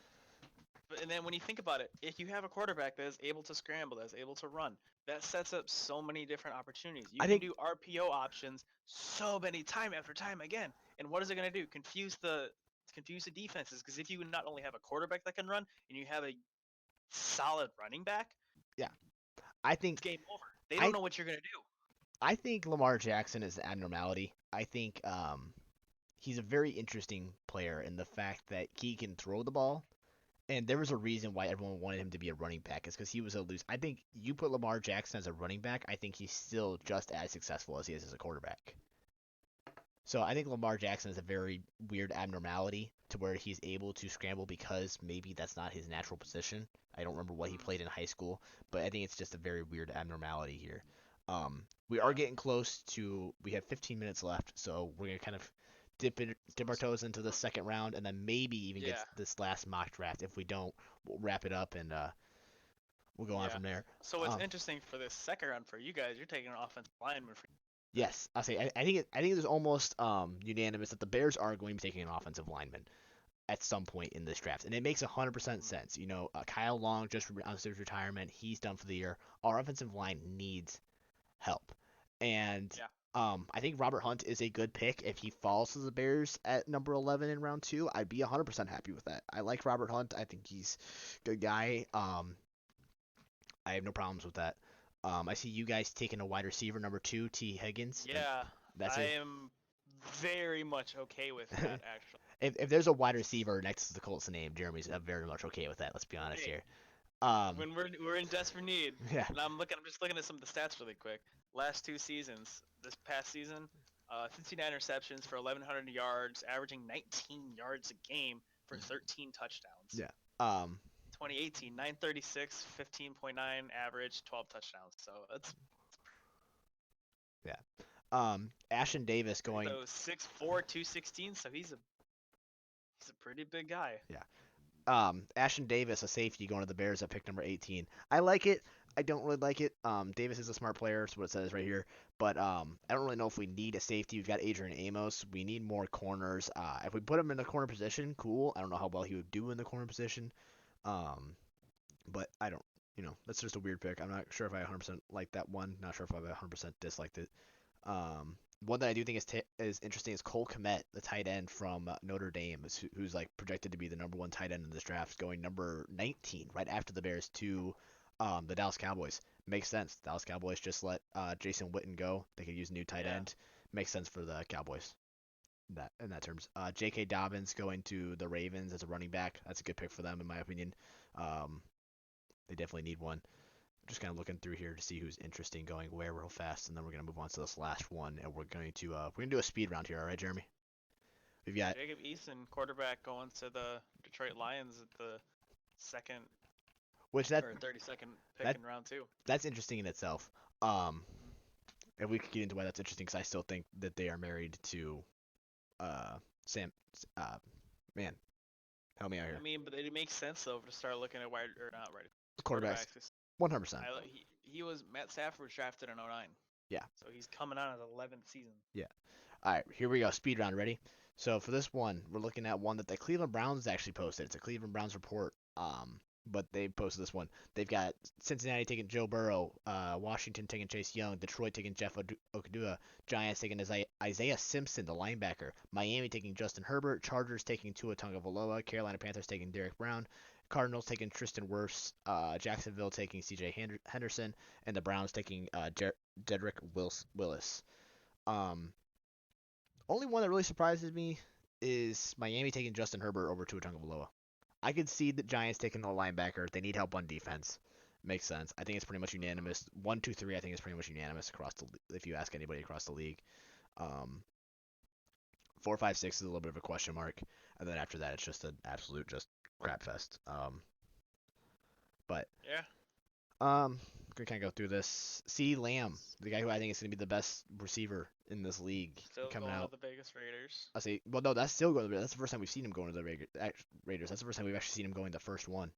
And then when you think about it, if you have a quarterback that is able to scramble, that's able to run, that sets up so many different opportunities. You I can think do RPO options so many time after time again. And what is it going to do? Confuse the defenses, because if you not only have a quarterback that can run and you have a solid running back, yeah, I it's think game over. They don't I know what you're going to do. I think Lamar Jackson is an abnormality. I think he's a very interesting player in the fact that he can throw the ball. And there was a reason why everyone wanted him to be a running back. Is because he was a loose. I think you put Lamar Jackson as a running back, I think he's still just as successful as he is as a quarterback. So I think Lamar Jackson is a very weird abnormality to where he's able to scramble because maybe that's not his natural position. I don't remember what he Mm, played in high school, but I think it's just a very weird abnormality here. We are yeah. getting close to. We have 15 minutes left, so we're gonna kind of dip our toes into the second round, and then maybe even get Yeah. this last mock draft. If we don't, we'll wrap it up and we'll go on Yeah. from there. So what's interesting for this second round for you guys, you're taking an offensive lineman for Yes, I'll say I think it is almost unanimous that the Bears are going to be taking an offensive lineman at some point in this draft, and it makes 100% mm, sense. You know, Kyle Long just announced his retirement; he's done for the year. Our offensive line needs help, and yeah. I think Robert Hunt is a good pick. If he falls to the Bears at number 11 in round two, I'd be 100% happy with that. I like Robert Hunt. I think he's a good guy. I have no problems with that. I see you guys taking a wide receiver number two, T Higgins, and Yeah. that's I a am very much okay with that actually. if there's a wide receiver next to the Colts name, Jeremy's very much okay with that. Let's be honest Hey, here. Um, when we're in desperate need, yeah, and I'm just looking at some of the stats really quick. Last two seasons, this past season, 59 interceptions for 1,100 yards, averaging 19 yards a game for 13 touchdowns. yeah, um, 2018, 936, 15.9 average, 12 touchdowns. So that's yeah. Ashton Davis going, so 6'4", 216. So he's a pretty big guy. yeah. Ashton Davis, a safety, going to the Bears at pick number 18. I like it. I don't really like it. Davis is a smart player, is what it says right here. But I don't really know if we need a safety. We've got Adrian Amos. We need more corners. If we put him in the corner position, cool. I don't know how well he would do in the corner position. Um, but I don't. That's just a weird pick. I'm not sure if I 100% like that one. Not sure if I 100% disliked it. One that I do think is interesting is Cole Kmet, the tight end from Notre Dame, who's like projected to be the number one tight end in this draft, going number 19, right after the Bears to the Dallas Cowboys. Makes sense. The Dallas Cowboys just let Jason Witten go. They could use a new tight Yeah. end. Makes sense for the Cowboys. In that terms. J.K. Dobbins going to the Ravens as a running back. That's a good pick for them, in my opinion. Um, they definitely need one. Just kind of looking through here to see who's interesting going where real fast, and then we're gonna move on to this last one, and we're gonna do a speed round here. All right, Jeremy? We've got Jacob Eason, quarterback, going to the Detroit Lions at the second which that or 32nd pick that in round two. that's interesting in itself. And we could get into why that's interesting because I still think that they are married to Sam. Uh, Man, help me out I here. mean, but it makes sense though to start looking at wide or not wide Quarterbacks, quarterbacks. 'Cause 100%. he was Matt Stafford was drafted in '09, Yeah, so he's coming on his 11th season. yeah. All right, here we go. Speed round. Ready? So for this one, we're looking at one that the Cleveland Browns actually posted. It's a Cleveland Browns report. But they posted this one. They've got Cincinnati taking Joe Burrow, Washington taking Chase Young, Detroit taking Jeff Okudua, Giants taking Isaiah Simpson, the linebacker, Miami taking Justin Herbert, Chargers taking Tua Tagovailoa, Carolina Panthers taking Derek Brown, Cardinals taking Tristan Wirfs, Jacksonville taking C.J. Henderson, and the Browns taking Jedrick Willis. Um, Only one that really surprises me is Miami taking Justin Herbert over Tua Tagovailoa. I could see the Giants taking the linebacker. They need help on defense. Makes sense. I think it's pretty much unanimous. 1, 2, 3. I think it's pretty much unanimous across if you ask anybody across the league. Um, 4, 5, 6 is a little bit of a question mark, and then after that, it's just an absolute just crap fest. But Yeah. We're gonna kind of go through this. CeeDee Lamb, the guy who I think is gonna be the best receiver in this league Still coming going to out. the Vegas Raiders. I say, well, no, that's still going. That's the first time we've seen him going to the Raiders. That's the first time we've actually seen him going the first one,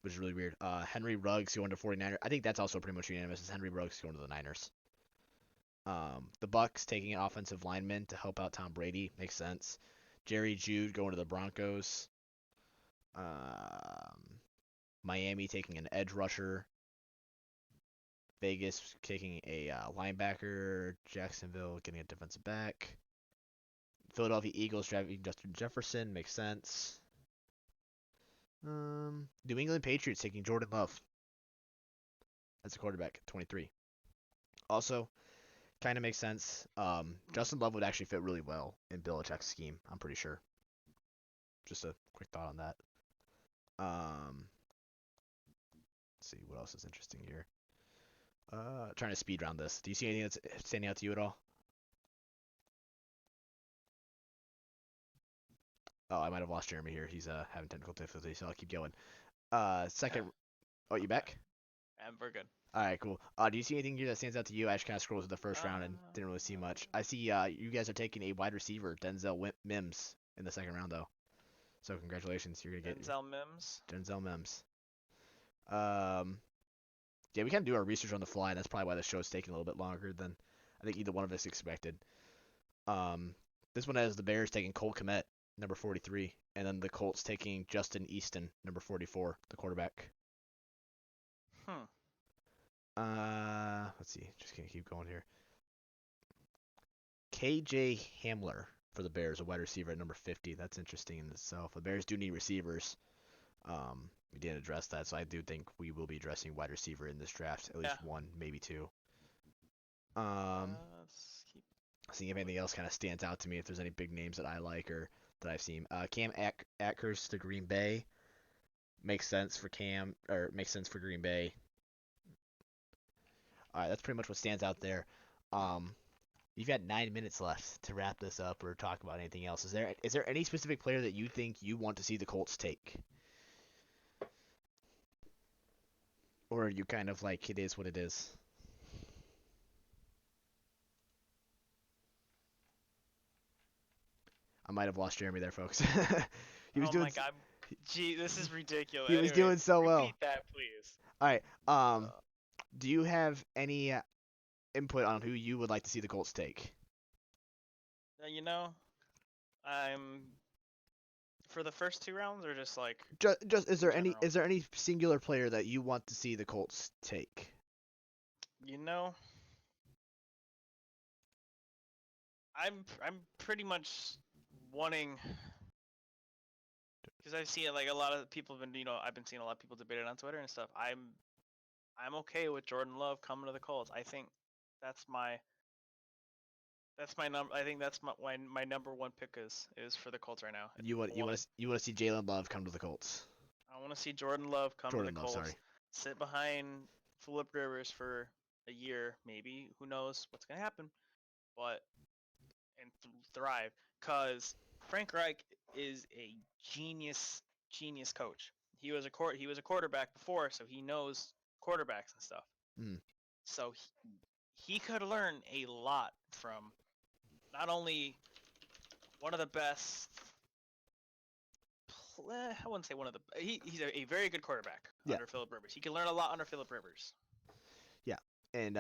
which is really weird. Henry Ruggs going to 49ers. I think that's also pretty much unanimous. Is Henry Ruggs going to the Niners? The Bucks taking an offensive lineman to help out Tom Brady makes sense. Jerry Jude going to the Broncos. Um, Miami taking an edge rusher. Vegas taking a linebacker. Jacksonville getting a defensive back. Philadelphia Eagles drafting Justin Jefferson. Makes sense. New England Patriots taking Jordan Love as a quarterback, 23. Also, kind of makes sense. Justin Love would actually fit really well in Belichick's scheme, I'm pretty sure. Just a quick thought on that. Let's see what else is interesting here. Trying to speed round this. Do you see anything that's standing out to you at all? Oh, I might have lost Jeremy here. He's having technical difficulties, so I'll keep going. Second. Oh, you back? And we're good. All right, cool. Do you see anything here that stands out to you? I just kind of scrolled to the first round and didn't really see much. I see you guys are taking a wide receiver, Denzel Mims, in the second round, though. So congratulations, you're gonna get Denzel Mims. Denzel Mims. Yeah, we kind of do our research on the fly, and that's probably why the show's taking a little bit longer than I think either one of us expected. This one has the Bears taking Cole Kmet, number 43, and then the Colts taking Justin Easton, number 44, the quarterback. Let's see. Just gonna keep going here. KJ Hamler for the Bears, a wide receiver at number 50. That's interesting in itself. The Bears do need receivers. We didn't address that, so I do think we will be addressing wide receiver in this draft, at least one, maybe two. Seeing if anything else kind of stands out to me, if there's any big names that I like or that I've seen. Cam Akers to Green Bay makes sense for Cam, or makes sense for Green Bay. All right, that's pretty much what stands out there. You've got 9 minutes left to wrap this up or talk about anything else. Is there any specific player that you think you want to see the Colts take? Or are you kind of like, it is what it is? I might have lost Jeremy there, folks. My God. Gee, this is ridiculous. He was doing so well. Repeat that, please. All right. Do you have any input on who you would like to see the Colts take? I'm for the first two rounds, or just like just is there any singular player that you want to see the Colts take? I'm pretty much wanting, because I've seen like a lot of people have been, I've been seeing a lot of people debate it on Twitter and stuff. I'm okay with Jordan Love coming to the Colts. I think that's my number. I think that's my number one pick is for the Colts right now. You want to see Jalen Love come to the Colts? I want to see Jordan Love come to the Colts. Sorry. Sit behind Philip Rivers for a year, maybe. Who knows what's gonna happen? But thrive, cause Frank Reich is a genius coach. He was a quarterback before, so he knows quarterbacks and stuff. So he could learn a lot from not only one of the best. I wouldn't say one of the. He's a very good quarterback under Philip Rivers. He can learn a lot under Philip Rivers. Yeah, and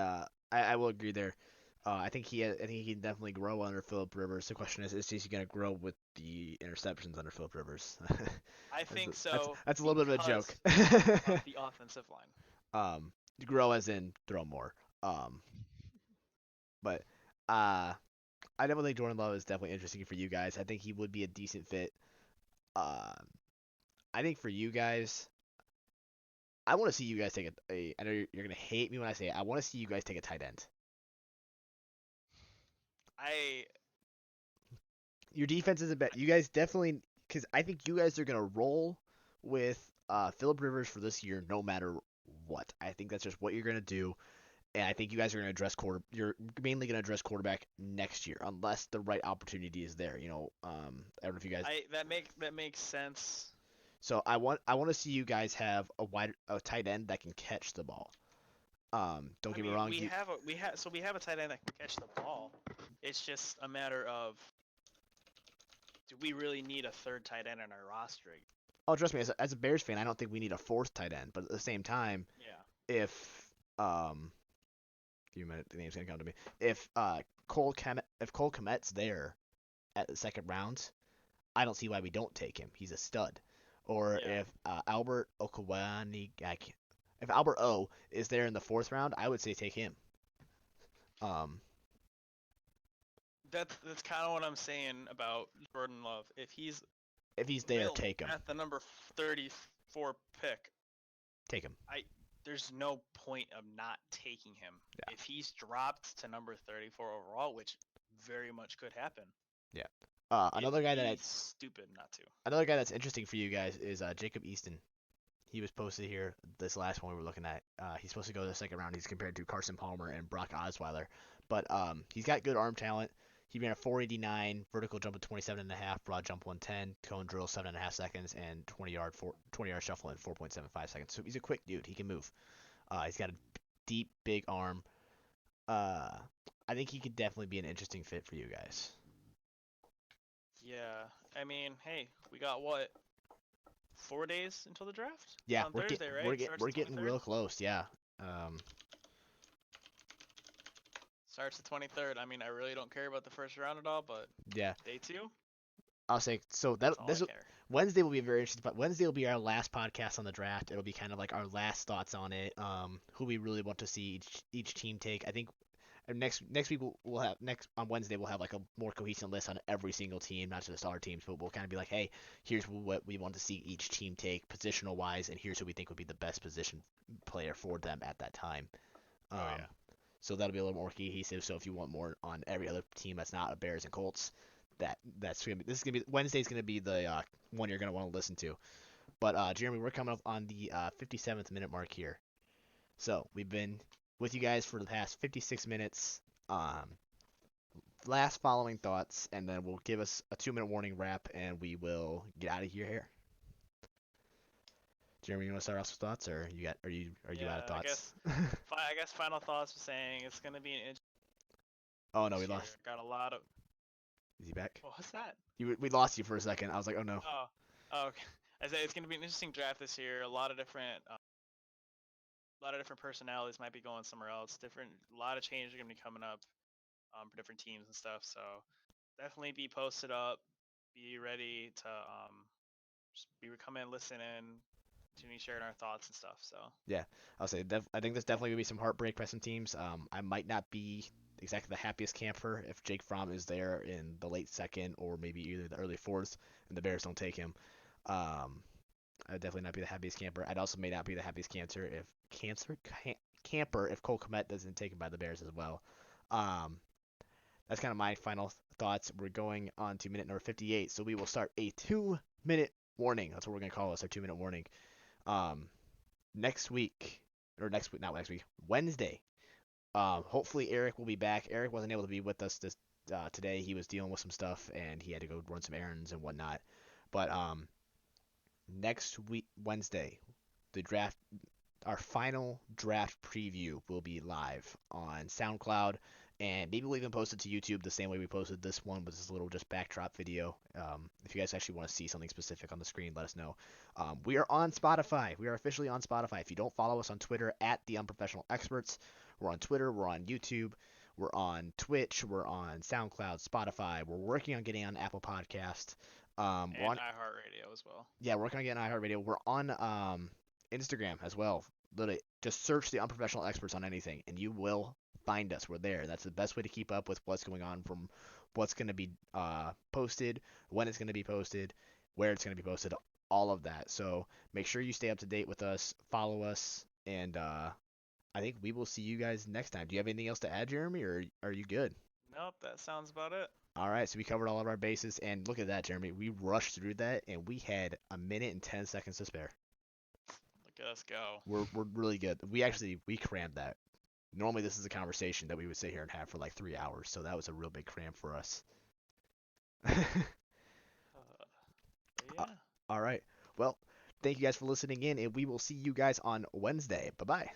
I will agree there. I think he can definitely grow under Philip Rivers. The question is he going to grow with the interceptions under Philip Rivers? I think so. That's a little bit of a joke. Of the offensive line. Grow as in throw more. But I definitely think Jordan Love is definitely interesting for you guys. I think he would be a decent fit. I think for you guys, I want to see you guys take I know you're gonna hate me when I say it. I want to see you guys take a tight end. Your defense is a bet. You guys definitely, because I think you guys are gonna roll with Philip Rivers for this year, no matter what. I think that's just what you're gonna do, and I think you guys are gonna address You're mainly gonna address quarterback next year, unless the right opportunity is there. I don't know if you guys. That makes sense. So I want to see you guys have a tight end that can catch the ball. Don't get me wrong. We have a tight end that can catch the ball. It's just a matter of, do we really need a third tight end on our roster? Oh, trust me, as a Bears fan, I don't think we need a fourth tight end. But at the same time, if give me a minute, the name's gonna come to me. If Cole Kmet's there at the second round, I don't see why we don't take him. He's a stud. or Yeah. if Albert Okwani, if Albert O is there in the 4th round, I would say take him. Um, That's kind of what I'm saying about Jordan Love. If he's if he's there, available take him. at the number 34 pick, Take him. there's no point of not taking him. Yeah. If he's dropped to number 34 overall, which very much could happen. Yeah. It'd Another guy be that's stupid not to. another guy that's interesting for you guys is Jacob Easton. He was posted here this last one we were looking at. He's supposed to go to the 2nd round. He's compared to Carson Palmer and Brock Osweiler, but he's got good arm talent. He ran a 489 vertical jump of 27.5, broad jump 110, cone drill 7.5 seconds, and 20-yard shuffle in 4.75 seconds. So he's a quick dude. He can move. He's got a deep, big arm. I think he could definitely be an interesting fit for you guys. Yeah, I mean, hey, we got what? 4 days until the draft? Yeah, It's on Thursday, right? we're getting real close. Yeah. Starts the 23rd. I mean, I really don't care about the first round at all, but Yeah. day 2, I'll say so. that's all I care. Wednesday will be very interesting. But Wednesday will be our last podcast on the draft. It'll be kind of like our last thoughts on it. Who we really want to see each team take. I think next week we'll have on Wednesday we'll have like a more cohesive list on every single team, not just our teams, but we'll kind of be like, hey, here's what we want to see each team take positional wise, and here's who we think would be the best position player for them at that time. Oh yeah. So that'll be a little more cohesive. So if you want more on every other team that's not a Bears and Colts, this is gonna be Wednesday's gonna be the one you're gonna want to listen to. But Jeremy, we're coming up on the 57th minute mark here. So we've been with you guys for the past 56 minutes. Last following thoughts, and then we'll give us a 2-minute warning wrap, and we will get out of here. Jeremy, you want to start off with thoughts, or are you out of thoughts? I guess final thoughts were saying it's gonna be an Oh no, we lost. Got a lot of. Is he back? What was that? We lost you for a second. I was like, oh no. Oh, okay. I say it's gonna be an interesting draft this year. A lot of different personalities might be going somewhere else. A lot of changes are gonna be coming up for different teams and stuff. So definitely be posted up. Be ready to just come in, listen in, continue sharing our thoughts and stuff. So yeah, I'll say I think there's definitely gonna be some heartbreak by some teams. I might not be exactly the happiest camper if Jake Fromm is there in the late 2nd or maybe either the early 4th and the Bears don't take him. I'd definitely not be the happiest camper. I'd also may not be the happiest camper if Cole Kmet doesn't take him by the Bears as well. That's kind of my final thoughts. We're going on to minute number 58, so we will start a 2-minute warning. That's what we're gonna call this, our 2-minute warning. Wednesday. Hopefully Eric will be back. Eric wasn't able to be with us today. He was dealing with some stuff and he had to go run some errands and whatnot. But next week, Wednesday, our final draft preview will be live on SoundCloud, and maybe we'll even post it to YouTube the same way we posted this one with this little just backdrop video. If you guys actually want to see something specific on the screen, let us know. We are on Spotify. We are officially on Spotify. If you don't follow us on Twitter at The Unprofessional Experts, we're on Twitter, we're on YouTube, we're on Twitch, we're on SoundCloud, Spotify. We're working on getting on Apple Podcast. and iHeartRadio as well. Yeah, we're working on getting iHeartRadio. We're on Instagram as well. Literally, just search The Unprofessional Experts on anything, and you will find us. We're there. That's the best way to keep up with what's going on, from what's going to be posted, when it's going to be posted, where it's going to be posted, all of that. So make sure you stay up to date with us, follow us, and I think we will see you guys next time. Do you have anything else to add, Jeremy, or are you good? Nope, that sounds about it. All right, so we covered all of our bases, and look at that, Jeremy. We rushed through that, and we had a minute and 10 seconds to spare. Look at us go. We're really good. We crammed that. Normally, this is a conversation that we would sit here and have for like 3 hours, so that was a real big cram for us. Yeah. All right. Well, thank you guys for listening in, and we will see you guys on Wednesday. Bye-bye.